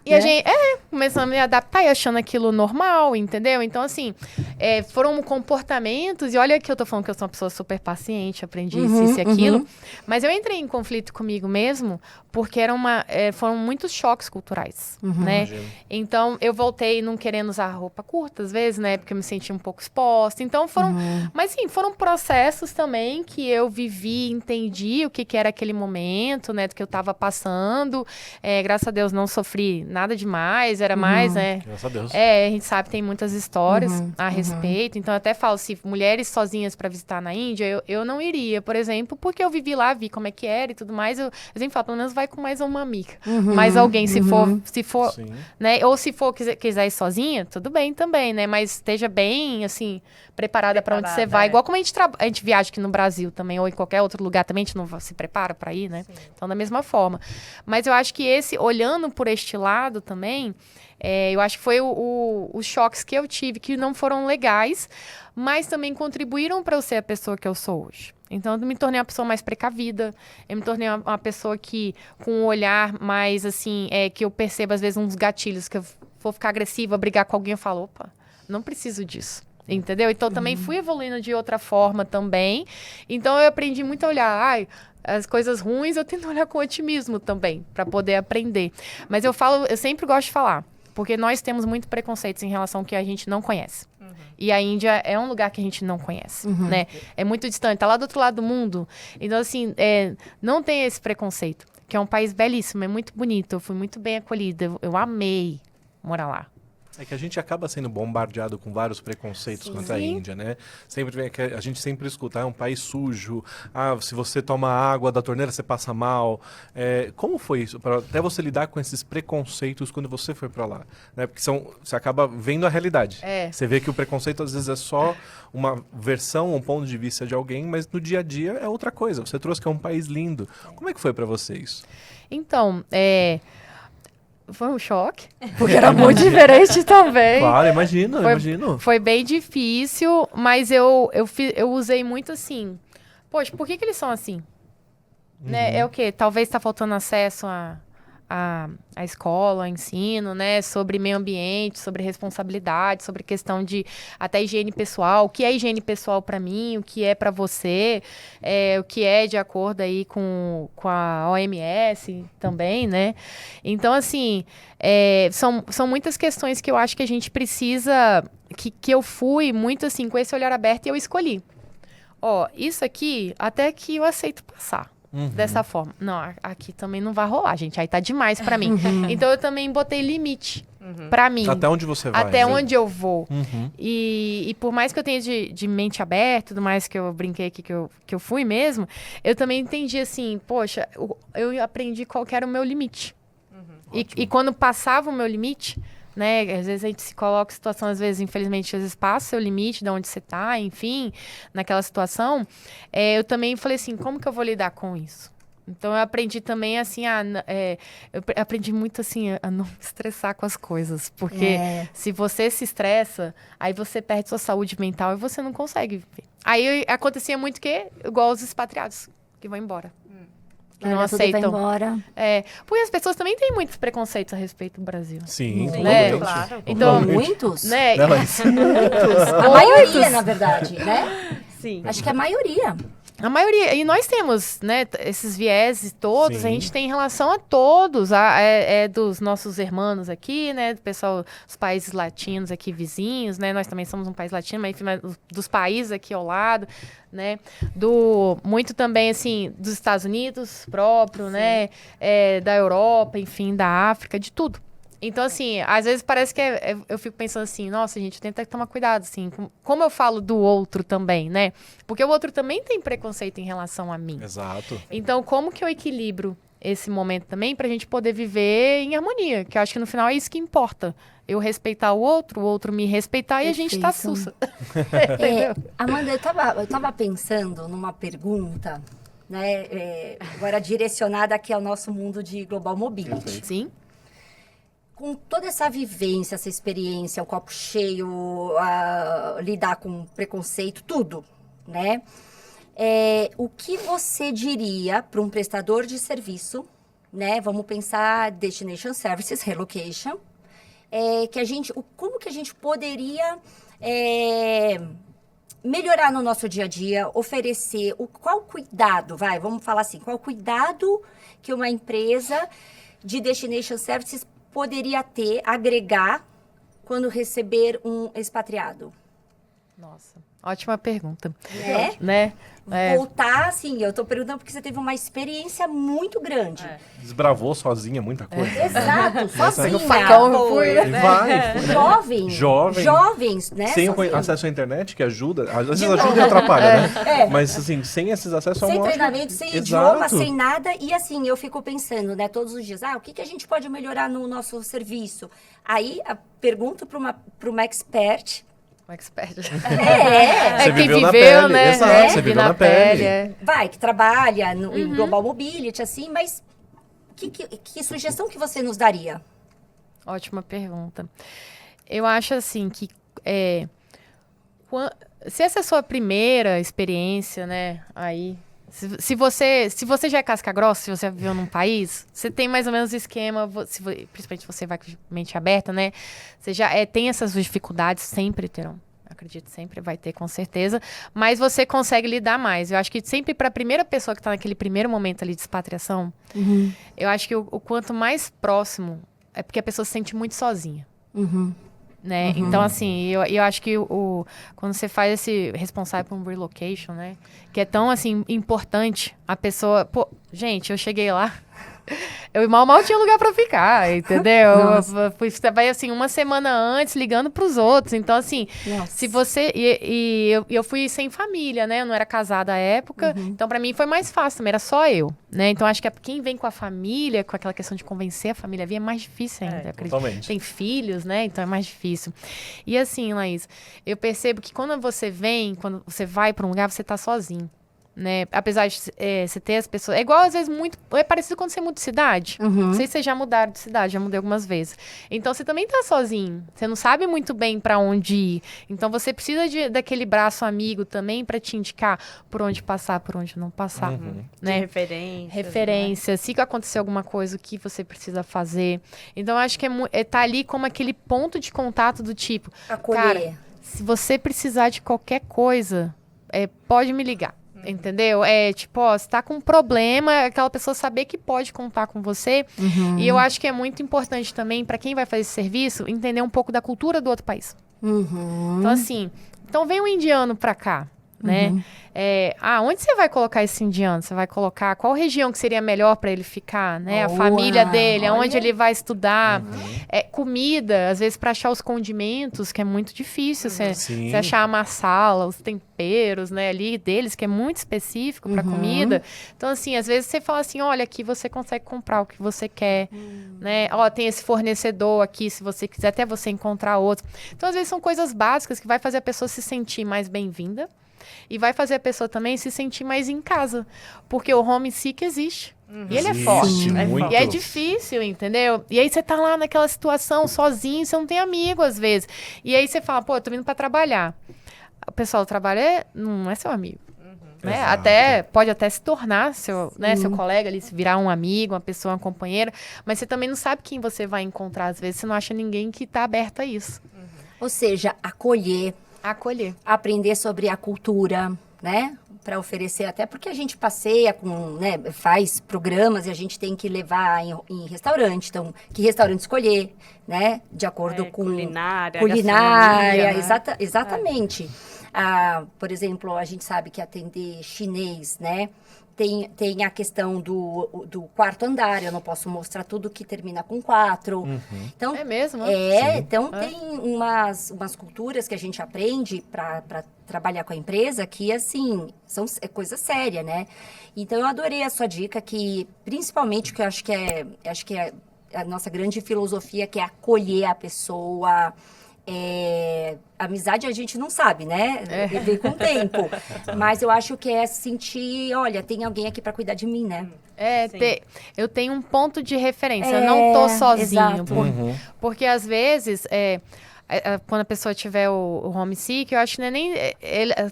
E a gente, começando a me adaptar e achando aquilo normal, entendeu? Então, assim, foram comportamentos, e olha que eu tô falando que eu sou uma pessoa super paciente, aprendi isso e aquilo, mas eu entrei em conflito comigo mesmo, porque foram muitos choques culturais, né? Imagino. Então, eu voltei não querendo usar roupa curta, às vezes, né? Porque eu me sentia um pouco exposta. Então, mas sim, foram processos também que eu vivi, entendi o que era aquele momento, momento, né, do que eu estava passando. Graças a Deus não sofri nada demais, era mais, né? Graças a Deus. A gente sabe que tem muitas histórias a respeito. Então, eu até falo, se mulheres sozinhas para visitar na Índia, eu não iria, por exemplo, porque eu vivi lá, vi como é que era e tudo mais. Eu sempre falo, pelo menos vai com mais uma amiga. Mais alguém, se for, Sim. né? Ou se for, quiser ir sozinha, tudo bem também, né? Mas esteja bem, assim, preparada para onde você vai. Igual como a gente viaja aqui no Brasil também, ou em qualquer outro lugar também, a gente não se prepara para ir, né? Sim. Então, da mesma forma. Mas eu acho que olhando por este lado também, eu acho que foi os choques que eu tive, que não foram legais, mas também contribuíram para eu ser a pessoa que eu sou hoje. Então, eu me tornei uma pessoa mais precavida, eu me tornei uma pessoa que, com um olhar mais, assim, que eu percebo, às vezes, uns gatilhos, que eu vou ficar agressiva, brigar com alguém, eu falo, opa, não preciso disso. Entendeu? Então, também fui evoluindo de outra forma também. Então, eu aprendi muito a olhar, as coisas ruins, eu tento olhar com otimismo também, para poder aprender. Mas eu sempre gosto de falar, porque nós temos muito preconceitos em relação ao que a gente não conhece. E a Índia é um lugar que a gente não conhece, né? É muito distante, tá lá do outro lado do mundo. Então, assim, não tem esse preconceito, que é um país belíssimo, é muito bonito, eu fui muito bem acolhida, eu amei morar lá. É que a gente acaba sendo bombardeado com vários preconceitos quanto à Índia, né? A gente sempre escuta, é um país sujo, se você toma água da torneira, você passa mal. Como foi isso? Até você lidar com esses preconceitos quando você foi para lá, né? Porque você acaba vendo a realidade. Você vê que o preconceito, às vezes, é só uma versão, um ponto de vista de alguém, mas no dia a dia é outra coisa. Você trouxe que é um país lindo. Como é que foi para vocês? Então, foi um choque, porque era muito diferente também. Claro, imagino. Foi bem difícil, mas eu usei muito assim. Poxa, por que eles são assim? Né? É o quê? Talvez está faltando acesso à escola, ao ensino, né? Sobre meio ambiente, sobre responsabilidade, sobre questão de até higiene pessoal. O que é higiene pessoal para mim? O que é para você? O que é de acordo aí com a OMS também, né? Então, assim, são muitas questões que eu acho que a gente precisa... Que eu fui muito, assim, com esse olhar aberto e eu escolhi. Isso aqui, até que eu aceito passar. Dessa forma. Não, aqui também não vai rolar, gente. Aí tá demais pra mim. Então, eu também botei limite pra mim. Até onde você vai. Até onde eu vou. E por mais que eu tenha de mente aberta, tudo mais que eu brinquei aqui, que eu fui mesmo, eu também entendi assim, poxa, eu aprendi qual que era o meu limite. E quando passava o meu limite... Né? Às vezes a gente se coloca em situação, às vezes, infelizmente, às vezes passa o seu limite de onde você está, enfim, naquela situação. Eu também falei assim, como que eu vou lidar com isso? Então, eu aprendi também, assim, eu aprendi muito, assim, a não me estressar com as coisas. Porque se você se estressa, aí você perde sua saúde mental e você não consegue viver. Aí acontecia muito igual os expatriados, que vão embora. Que não aceitam. Vai embora. Porque as pessoas também têm muitos preconceitos a respeito do Brasil. Sim, né? Claro. Então, muitos? Né? Muitos. A maioria, na verdade, né? Sim. Acho que a maioria. A maioria. E nós temos, né, esses vieses todos, Sim. a gente tem em relação a todos. Dos nossos irmãos aqui, né? Do pessoal dos países latinos aqui vizinhos, né? Nós também somos um país latino, mas enfim, dos países aqui ao lado, né? Muito também, assim, dos Estados Unidos próprio, né? Da Europa, enfim, da África, de tudo. Então, assim, às vezes parece que eu fico pensando assim, nossa, gente, tenta tomar cuidado, assim, como eu falo do outro também, né? Porque o outro também tem preconceito em relação a mim. Exato. Então, como que eu equilibro esse momento também pra gente poder viver em harmonia? Que eu acho que no final é isso que importa. Eu respeitar o outro me respeitar e a gente tá sussa. Amanda, eu tava pensando numa pergunta, né? Agora direcionada aqui ao nosso mundo de Global Mobility. Sim. Com toda essa vivência, essa experiência, o copo cheio, lidar com preconceito, tudo, né? O que você diria para um prestador de serviço, né? Vamos pensar Destination Services, Relocation, como que a gente poderia melhorar no nosso dia a dia, oferecer, qual cuidado, vamos falar assim, qual cuidado que uma empresa de Destination Services poderia agregar quando receber um expatriado? Nossa, ótima pergunta. Né? Né? Voltar, assim, eu tô perguntando porque você teve uma experiência muito grande. Desbravou sozinha muita coisa. Exato, sozinha. No facão eu fui. E vai. Foi, né? Jovens, né? Sem sozinhos. acesso à internet, que ajuda. Às vezes ajuda e atrapalha, né? Mas, assim, sem esses acessos... é Sem uma treinamento, sem Exato. idioma, sem nada. E assim, eu fico pensando, né, todos os dias, o que a gente pode melhorar no nosso serviço? Aí, pergunto para uma expert. Um expert. Você quem viveu na viveu, pele, né? exato, Né? você Vive viveu na pele. Vai, que trabalha em Global Mobility, assim, mas que sugestão que você nos daria? Ótima pergunta. Eu acho assim que se essa é a sua primeira experiência, né, aí se você já é casca grossa, se você viveu num país, você tem mais ou menos o esquema, principalmente você vai com mente aberta, né? Você já tem essas dificuldades, sempre terão. Acredito, sempre vai ter, com certeza. Mas você consegue lidar mais. Eu acho que sempre para a primeira pessoa que está naquele primeiro momento ali de expatriação, eu acho que o quanto mais próximo, é porque a pessoa se sente muito sozinha. Né? Então, assim, eu acho que quando você faz esse responsável por um relocation, né? Que é tão, assim, importante, a pessoa... Pô, gente, eu cheguei lá, eu mal tinha lugar pra ficar, entendeu? Eu fui, assim, uma semana antes, ligando pros outros. Então, assim, se você... eu fui sem família, né? Eu não era casada à época. Então, pra mim, foi mais fácil também. Era só eu, né? Então, acho que quem vem com a família, com aquela questão de convencer a família a vir, é mais difícil ainda, acredito. Totalmente. Tem filhos, né? Então, é mais difícil. E, assim, Laís, eu percebo que quando você vem, quando você vai pra um lugar, você tá sozinho. Né? Apesar de você ter as pessoas... É igual, às vezes, muito... É parecido quando você muda de cidade. Não sei se vocês já mudaram de cidade, já mudei algumas vezes. Então, você também tá sozinho. Você não sabe muito bem pra onde ir. Então, você precisa daquele braço amigo também pra te indicar por onde passar, por onde não passar. Né? Referência. Se acontecer alguma coisa, o que você precisa fazer. Então, eu acho que tá ali como aquele ponto de contato do tipo... Acolher. Cara, se você precisar de qualquer coisa, pode me ligar. Entendeu? Tipo, se tá com um problema, aquela pessoa saber que pode contar com você. E eu acho que é muito importante também, para quem vai fazer esse serviço, entender um pouco da cultura do outro país. Então, assim, vem um indiano pra cá, né? Onde você vai colocar esse indiano? Você vai colocar qual região que seria melhor para ele ficar, né? A família dele, aonde ele vai estudar. Comida, às vezes para achar os condimentos, que é muito difícil. Você achar a massala, os temperos, né, ali deles, que é muito específico para comida. Então, assim, às vezes você fala assim, olha, aqui você consegue comprar o que você quer, né? Ó, tem esse fornecedor aqui, se você quiser, até você encontrar outro. Então, às vezes são coisas básicas que vai fazer a pessoa se sentir mais bem-vinda. E vai fazer a pessoa também se sentir mais em casa. Porque o homesick existe. E ele é forte. Muito. E é difícil, entendeu? E aí você tá lá naquela situação sozinho, você não tem amigo às vezes. E aí você fala, pô, eu tô indo pra trabalhar. O pessoal do trabalho não é seu amigo. Né? Pode até se tornar seu colega ali, se virar um amigo, uma pessoa, uma companheira. Mas você também não sabe quem você vai encontrar. Às vezes você não acha ninguém que tá aberto a isso. Ou seja, acolher. Aprender sobre a cultura, né? Para oferecer, até porque a gente passeia né, faz programas e a gente tem que levar em restaurante. Então, que restaurante escolher, né? De acordo com... Culinária, né? Exatamente. Por exemplo, a gente sabe que atender chinês, né? Tem a questão do quarto andar, eu não posso mostrar tudo que termina com 4. Então, é mesmo? Então tem umas culturas que a gente aprende para trabalhar com a empresa que, assim, é coisa séria, né? Então, eu adorei a sua dica, que principalmente, que eu acho que é a nossa grande filosofia, que é acolher a pessoa. Amizade a gente não sabe, né? Vem com o tempo. Mas eu acho que é sentir, olha, tem alguém aqui para cuidar de mim, né? Eu tenho um ponto de referência. Eu não tô sozinho. Porque às vezes, quando a pessoa tiver o homesick, eu acho que não é nem...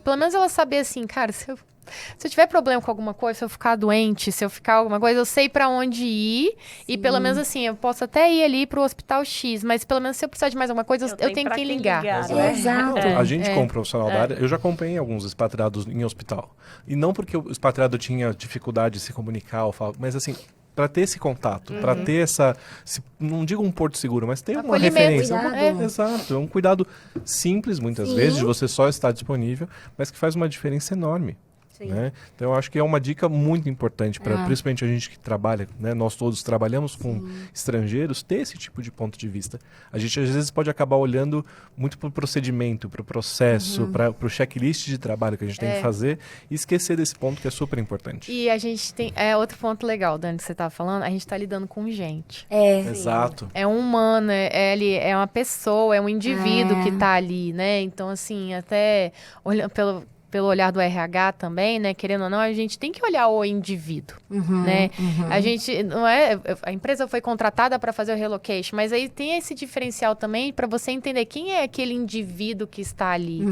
pelo menos ela saber assim, cara, se eu tiver problema com alguma coisa, se eu ficar doente, se eu ficar alguma coisa, eu sei pra onde ir. E pelo menos assim, eu posso até ir ali pro hospital X, mas pelo menos se eu precisar de mais alguma coisa, eu tenho quem ligar. Exato. A gente, como profissional da área, eu já acompanhei alguns expatriados em hospital. E não porque o expatriado tinha dificuldade de se comunicar, mas assim, para ter esse contato, para ter não digo um porto seguro, mas ter uma Acolhimento, referência. cuidado. Exato, é um cuidado simples, muitas Sim. vezes, de você só estar disponível, mas que faz uma diferença enorme. Sim. Né? Então, eu acho que é uma dica muito importante, principalmente a gente que trabalha, né? Nós todos trabalhamos com estrangeiros, ter esse tipo de ponto de vista. A gente, às vezes, pode acabar olhando muito para o procedimento, para o processo, para o checklist de trabalho que a gente tem que fazer e esquecer desse ponto que é super importante. E a gente tem... outro ponto legal, Dani, que você estava falando, a gente está lidando com gente. Exato. É um humano, é uma pessoa, é um indivíduo que está ali, né? Então, assim, até olhando pelo olhar do RH também, né? Querendo ou não, a gente tem que olhar o indivíduo, né? A gente não é... A empresa foi contratada para fazer o relocation, mas aí tem esse diferencial também para você entender quem é aquele indivíduo que está ali.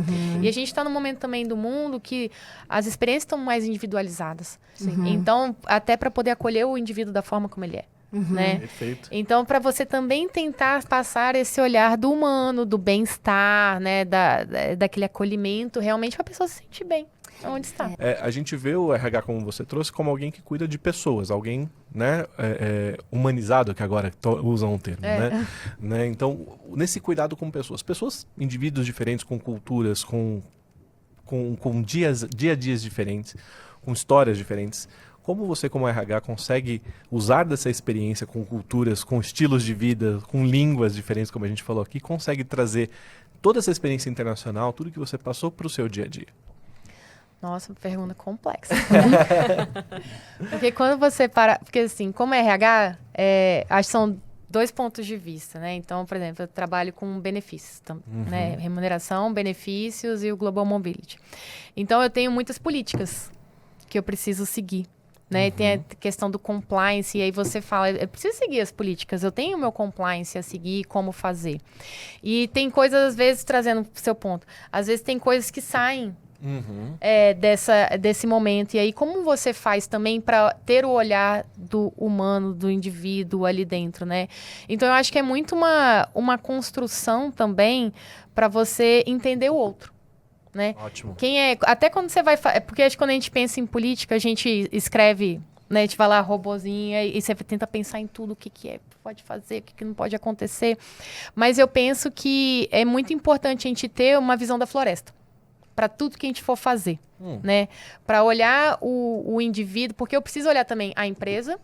E a gente está num momento também do mundo que as experiências estão mais individualizadas. Então, até para poder acolher o indivíduo da forma como ele é. Né? Perfeito. Então, para você também tentar passar esse olhar do humano, do bem-estar, né? Daquele acolhimento, realmente para a pessoa se sentir bem onde está. A gente vê o RH, como você trouxe, como alguém que cuida de pessoas, alguém, né, humanizado, que agora usam um termo, né? Então, nesse cuidado com pessoas, indivíduos diferentes, com culturas, com dia a dias diferentes, com histórias diferentes. Como você, como RH, consegue usar dessa experiência com culturas, com estilos de vida, com línguas diferentes, como a gente falou aqui, consegue trazer toda essa experiência internacional, tudo que você passou para o seu dia a dia? Nossa, pergunta complexa. Porque quando você para... Porque assim, como RH, acho que são 2 pontos de vista, né? Então, por exemplo, eu trabalho com benefícios, né? Remuneração, benefícios e o Global Mobility. Então, eu tenho muitas políticas que eu preciso seguir. Né? Tem a questão do compliance, e aí você fala, eu preciso seguir as políticas, eu tenho o meu compliance a seguir, como fazer. E tem coisas, às vezes, trazendo o seu ponto, às vezes tem coisas que saem desse momento, e aí como você faz também para ter o olhar do humano, do indivíduo ali dentro, né? Então, eu acho que é muito uma construção também para você entender o outro. Né? Ótimo. Até quando você vai... Porque acho que quando a gente pensa em política, a gente escreve, né? A gente vai lá, robozinho, e você tenta pensar em tudo, o que pode fazer, o que não pode acontecer. Mas eu penso que é muito importante a gente ter uma visão da floresta para tudo que a gente for fazer, né? Para olhar o indivíduo, porque eu preciso olhar também a empresa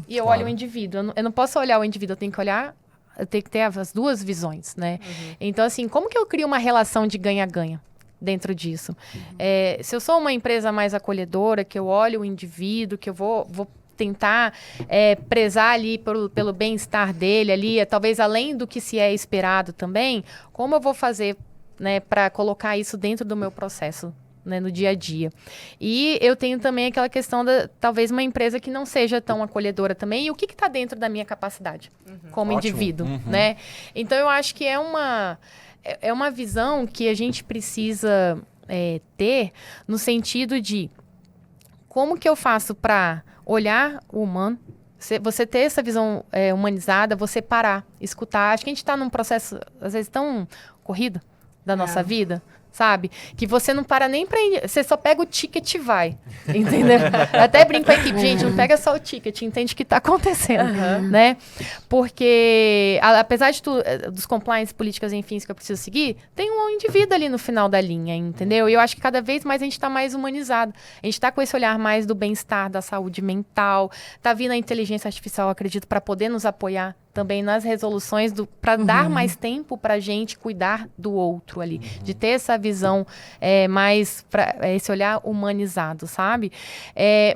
e eu olho o indivíduo. Eu não posso olhar o indivíduo, eu tenho que ter as 2 visões, né? Então, assim, como que eu crio uma relação de ganha-ganha dentro disso? Se eu sou uma empresa mais acolhedora, que eu olho o indivíduo, que eu vou tentar prezar ali pelo bem-estar dele ali, talvez além do que se é esperado também, como eu vou fazer, né, para colocar isso dentro do meu processo, né, no dia a dia. E eu tenho também aquela questão talvez uma empresa que não seja tão acolhedora também, e o que está dentro da minha capacidade como indivíduo, né? Então, eu acho que é uma visão que a gente precisa ter no sentido de como que eu faço para olhar o humano, você ter essa visão humanizada, você parar, escutar. Acho que a gente está num processo, às vezes, tão corrido da nossa vida, sabe? Que você não para nem para... Você só pega o ticket e vai, entendeu? Eu até brinco com a equipe, gente, não pega só o ticket, entende o que está acontecendo, né? Porque, apesar dos compliance, políticas, enfim, que eu preciso seguir, tem um indivíduo ali no final da linha, entendeu? E eu acho que cada vez mais a gente está mais humanizado. A gente está com esse olhar mais do bem-estar, da saúde mental, tá vindo a inteligência artificial, acredito, para poder nos apoiar também nas resoluções, para dar mais tempo para a gente cuidar do outro ali, de ter essa visão mais, esse olhar humanizado, sabe?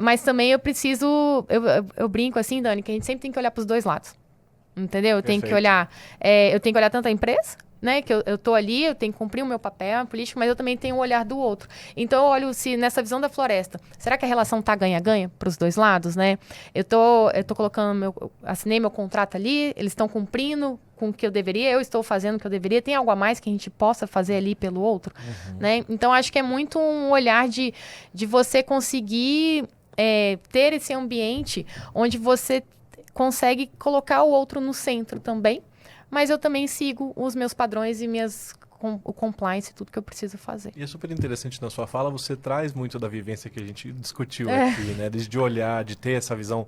Mas também eu preciso, eu brinco assim, Dani, que a gente sempre tem que olhar para os 2 lados, entendeu? Eu tenho que olhar tanto a empresa, né, que eu tô ali, eu tenho que cumprir o meu papel político, mas eu também tenho o olhar do outro. Então, eu olho se nessa visão da floresta, será que a relação tá ganha-ganha para os 2 lados, né? Eu tô colocando assinei meu contrato ali, eles estão cumprindo com o que eu deveria, eu estou fazendo o que eu deveria, tem algo a mais que a gente possa fazer ali pelo outro, né? Então, acho que é muito um olhar de você conseguir ter esse ambiente onde você consegue colocar o outro no centro também, mas eu também sigo os meus padrões e minhas o compliance e tudo que eu preciso fazer. E é super interessante na sua fala, você traz muito da vivência que a gente discutiu aqui, né? De olhar, de ter essa visão,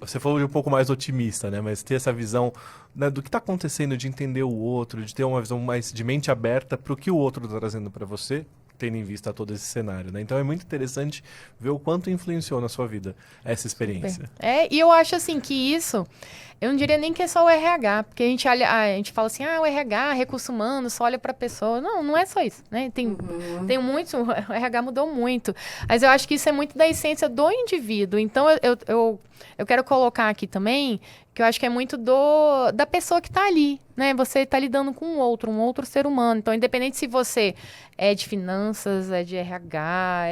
você falou de um pouco mais otimista, né? Mas ter essa visão, né, do que está acontecendo, de entender o outro, de ter uma visão mais de mente aberta para o que o outro está trazendo para você, tendo em vista todo esse cenário, né? Então é muito interessante ver o quanto influenciou na sua vida essa experiência. E eu acho assim que isso, eu não diria nem que é só o RH, porque a gente fala assim, o RH, recurso humano, só olha para a pessoa. Não, não é só isso, né? Tem muito, o RH mudou muito, mas eu acho que isso é muito da essência do indivíduo. Então eu quero colocar aqui também que eu acho que é muito da pessoa que está ali, né? Você está lidando com um outro ser humano. Então, independente se você é de finanças, é de RH,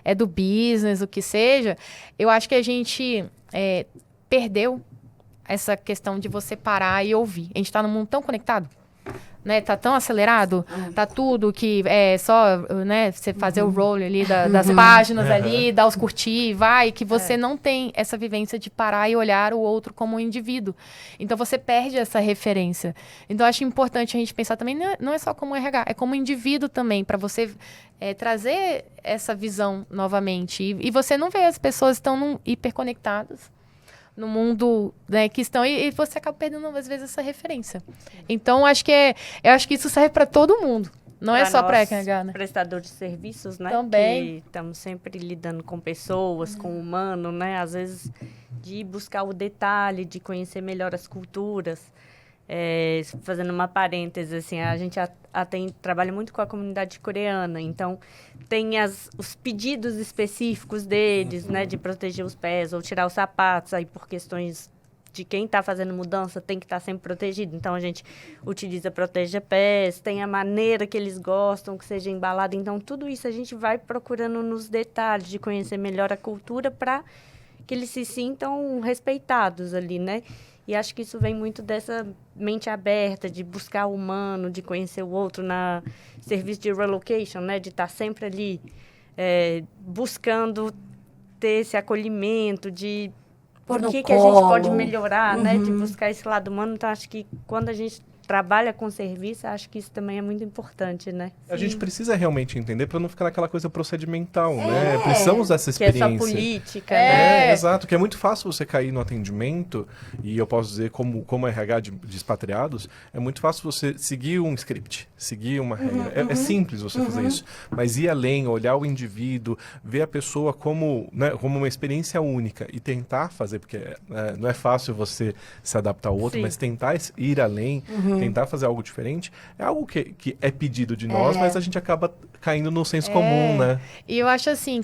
é do business, o que seja, eu acho que a gente perdeu essa questão de você parar e ouvir. A gente está num mundo tão conectado, né? Tá tão acelerado, tá tudo que é só, né, você fazer o roll ali das páginas ali, dar os curtir, que você não tem essa vivência de parar e olhar o outro como um indivíduo. Então você perde essa referência. Então acho importante a gente pensar também, não é só como RH, é como indivíduo também, para você trazer essa visão novamente. E você não vê as pessoas estão hiperconectadas no mundo, né, que estão, e você acaba perdendo às vezes essa referência. Então eu acho que isso serve para todo mundo, não é só para RH, né? Prestador de serviços, né? Também. Que estamos sempre lidando com pessoas, com o humano, né? Às vezes de buscar o detalhe, de conhecer melhor as culturas. Fazendo uma parêntese, assim, a gente trabalha muito com a comunidade coreana, então tem os pedidos específicos deles, né, de proteger os pés ou tirar os sapatos, aí por questões de quem está fazendo mudança tem que estar sempre protegido. Então a gente utiliza proteja-pés, tem a maneira que eles gostam que seja embalado. Então tudo isso a gente vai procurando nos detalhes de conhecer melhor a cultura para que eles se sintam respeitados ali, né? E acho que isso vem muito dessa mente aberta, de buscar o humano, de conhecer o outro na serviço de relocation, né? De estar sempre ali buscando ter esse acolhimento, de por que a gente pode melhorar, né? De buscar esse lado humano. Então, acho que quando a gente trabalha com serviço, acho que isso também é muito importante, né? A gente precisa realmente entender para não ficar naquela coisa procedimental, né? Precisamos dessa experiência. Que é só política, né? Exato, que é muito fácil você cair no atendimento, e eu posso dizer como RH de expatriados, é muito fácil você seguir um script, seguir uma regra. É simples você fazer isso, mas ir além, olhar o indivíduo, ver a pessoa como, né, como uma experiência única e tentar fazer, porque não é fácil você se adaptar ao outro, mas tentar ir além, tentar fazer algo diferente, é algo que é pedido de nós, mas a gente acaba caindo no senso comum, né? E eu acho assim,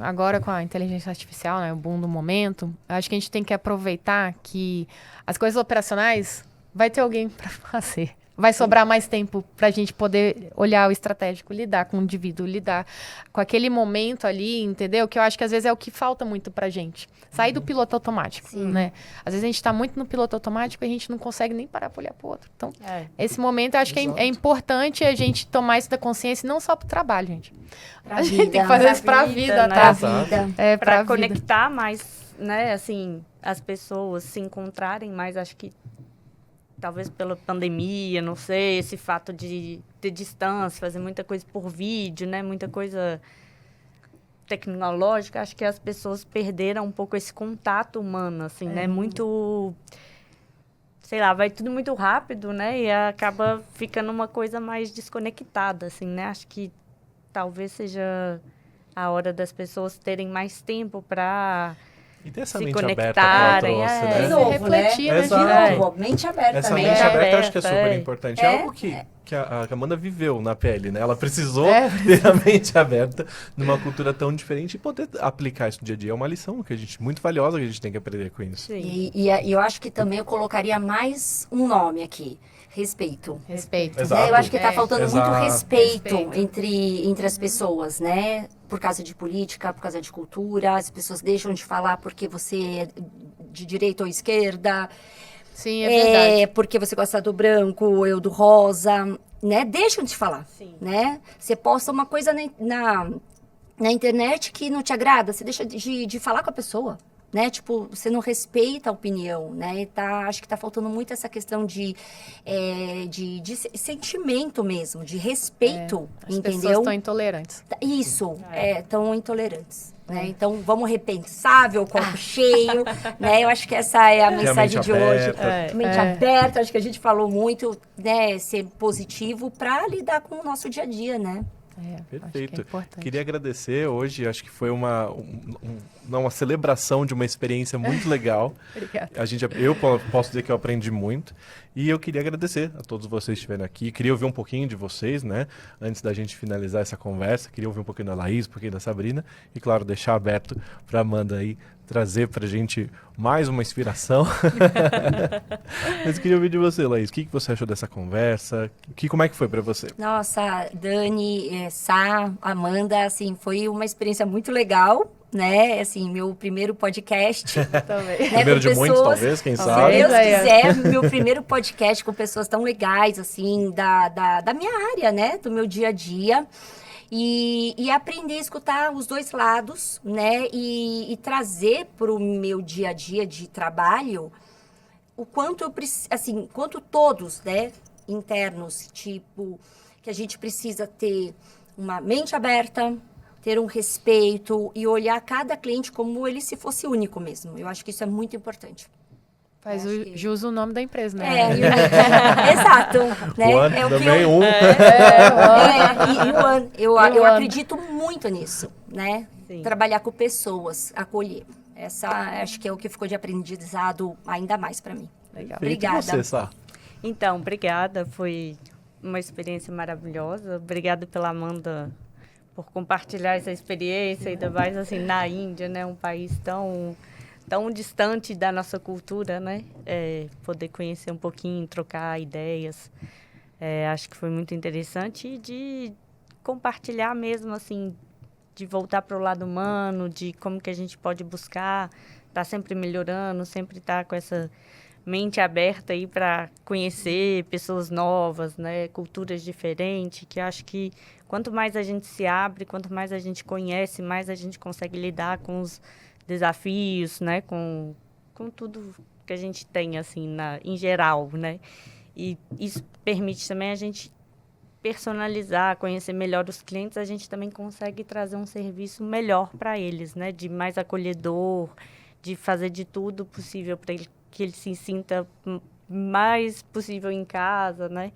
agora com a inteligência artificial, né, o boom do momento, eu acho que a gente tem que aproveitar que as coisas operacionais vai ter alguém para fazer. Vai sobrar mais tempo para a gente poder olhar o estratégico, lidar com o indivíduo, lidar com aquele momento ali, entendeu? Que eu acho que às vezes é o que falta muito para a gente. Sair do piloto automático, né? Às vezes a gente está muito no piloto automático e a gente não consegue nem parar para olhar para o outro. Então, esse momento eu acho que é importante a gente tomar isso da consciência, não só para o trabalho, gente. A gente tem que fazer isso para a vida, né? tá? Para conectar mais, né? Assim, as pessoas se encontrarem mais, acho que talvez pela pandemia, não sei, esse fato de ter distância, fazer muita coisa por vídeo, né? Muita coisa tecnológica, acho que as pessoas perderam um pouco esse contato humano, assim, né? Muito, sei lá, vai tudo muito rápido, né? E acaba ficando uma coisa mais desconectada, assim, né? Acho que talvez seja a hora das pessoas terem mais tempo para E ter essa se mente aberta conectarem, que ela trouxe, né? De novo, refletir, né? Exato. De novo, mente aberta Essa também. mente aberta eu acho que é aberta, super importante. É algo que a Amanda viveu na pele, né? Ela precisou ter a mente aberta numa cultura tão diferente e poder aplicar isso no dia a dia. É uma lição muito valiosa que a gente tem que aprender com isso. Sim. E eu acho que também eu colocaria mais um nome aqui. Respeito. Respeito. Exato. Eu acho que está faltando muito Exato. respeito entre as pessoas, né? Por causa de política, por causa de cultura. As pessoas deixam de falar porque você é de direita ou esquerda. Sim, é verdade. Porque você gosta do branco ou eu do rosa, né? Deixam de falar, né? Você posta uma coisa na internet que não te agrada, você deixa de falar com a pessoa. né? Tipo, você não respeita a opinião, né? Acho que tá faltando muito essa questão de sentimento mesmo, de respeito, As pessoas entendeu? estão intolerantes. Isso, tão intolerantes. Né? Então, vamos repensar, ver o copo cheio, né? Eu acho que essa é a mensagem de hoje. Mente aberta, acho que a gente falou muito, né? Ser positivo para lidar com o nosso dia a dia, né? Perfeito. Acho que é importante. Queria agradecer hoje, acho que foi uma celebração de uma experiência muito legal. Obrigada. Eu posso dizer que eu aprendi muito. E eu queria agradecer a todos vocês que estiveram aqui. Queria ouvir um pouquinho de vocês, né? Antes da gente finalizar essa conversa. Queria ouvir um pouquinho da Laís, um pouquinho da Sabrina. E, claro, deixar aberto para a Amanda aí trazer pra gente mais uma inspiração. Mas queria ouvir de você, Laís. O que você achou dessa conversa? Como é que foi pra você? Nossa, Dani, Sá, Amanda, assim, foi uma experiência muito legal, né? Assim, meu primeiro podcast. Também. Né, Primeiro com de muitos, pessoas- talvez, quem Se sabe. Deus Aí, ó. quiser, meu primeiro podcast com pessoas tão legais, assim, da minha área, né? Do meu dia a dia. E aprender a escutar os dois lados, né? E trazer para o meu dia a dia de trabalho o quanto eu preciso, assim, quanto todos, né? Internos, tipo, que a gente precisa ter uma mente aberta, ter um respeito e olhar cada cliente como ele se fosse único mesmo. Eu acho que isso é muito importante. Faz Acho que- jus o nome da empresa, né? Exato. Né? O One É o que também, eu, um. e o One. Eu E o One. acredito muito nisso, né? Sim. Trabalhar com pessoas, acolher. Essa acho que é o que ficou de aprendizado ainda mais para mim. Legal. Obrigada. E você, Sá? Então, obrigada. Foi uma experiência maravilhosa. Obrigada pela Amanda por compartilhar essa experiência, ainda mais assim na Índia, né? Um país tão distante da nossa cultura, né? Poder conhecer um pouquinho, trocar ideias. Acho que foi muito interessante e de compartilhar mesmo, assim, de voltar para o lado humano, de como que a gente pode buscar, estar sempre melhorando, sempre estar com essa mente aberta aí para conhecer pessoas novas, né, culturas diferentes, que eu acho que quanto mais a gente se abre, quanto mais a gente conhece, mais a gente consegue lidar com os desafios, né, com tudo que a gente tem, assim, em geral, né, e isso permite também a gente personalizar, conhecer melhor os clientes, a gente também consegue trazer um serviço melhor para eles, né, de mais acolhedor, de fazer de tudo possível para que ele se sinta mais possível em casa, né?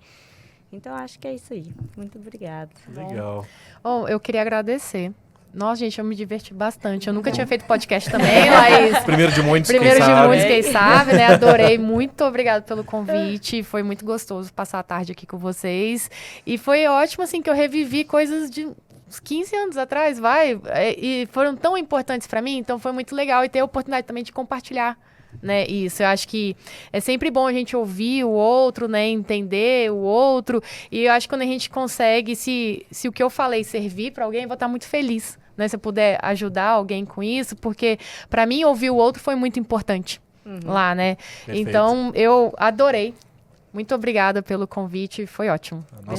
Então, acho que é isso aí. Muito obrigada. Legal. Bom, eu queria agradecer. Nossa, gente, eu me diverti bastante. Eu nunca tinha feito podcast também, Laís. Primeiro de muitos, Primeiro quem de sabe. muitos, quem sabe, né? Adorei. Muito obrigada pelo convite. Foi muito gostoso passar a tarde aqui com vocês. E foi ótimo, assim, que eu revivi coisas de uns 15 anos atrás, e foram tão importantes para mim. Então, foi muito legal. E ter a oportunidade também de compartilhar, né, isso. Eu acho que é sempre bom a gente ouvir o outro, né, entender o outro. E eu acho que quando a gente consegue, se o que eu falei servir para alguém, eu vou estar muito feliz, né, se eu puder ajudar alguém com isso, porque para mim ouvir o outro foi muito importante lá, né. Perfeito. Então eu adorei. Muito obrigada pelo convite, foi ótimo. Nossa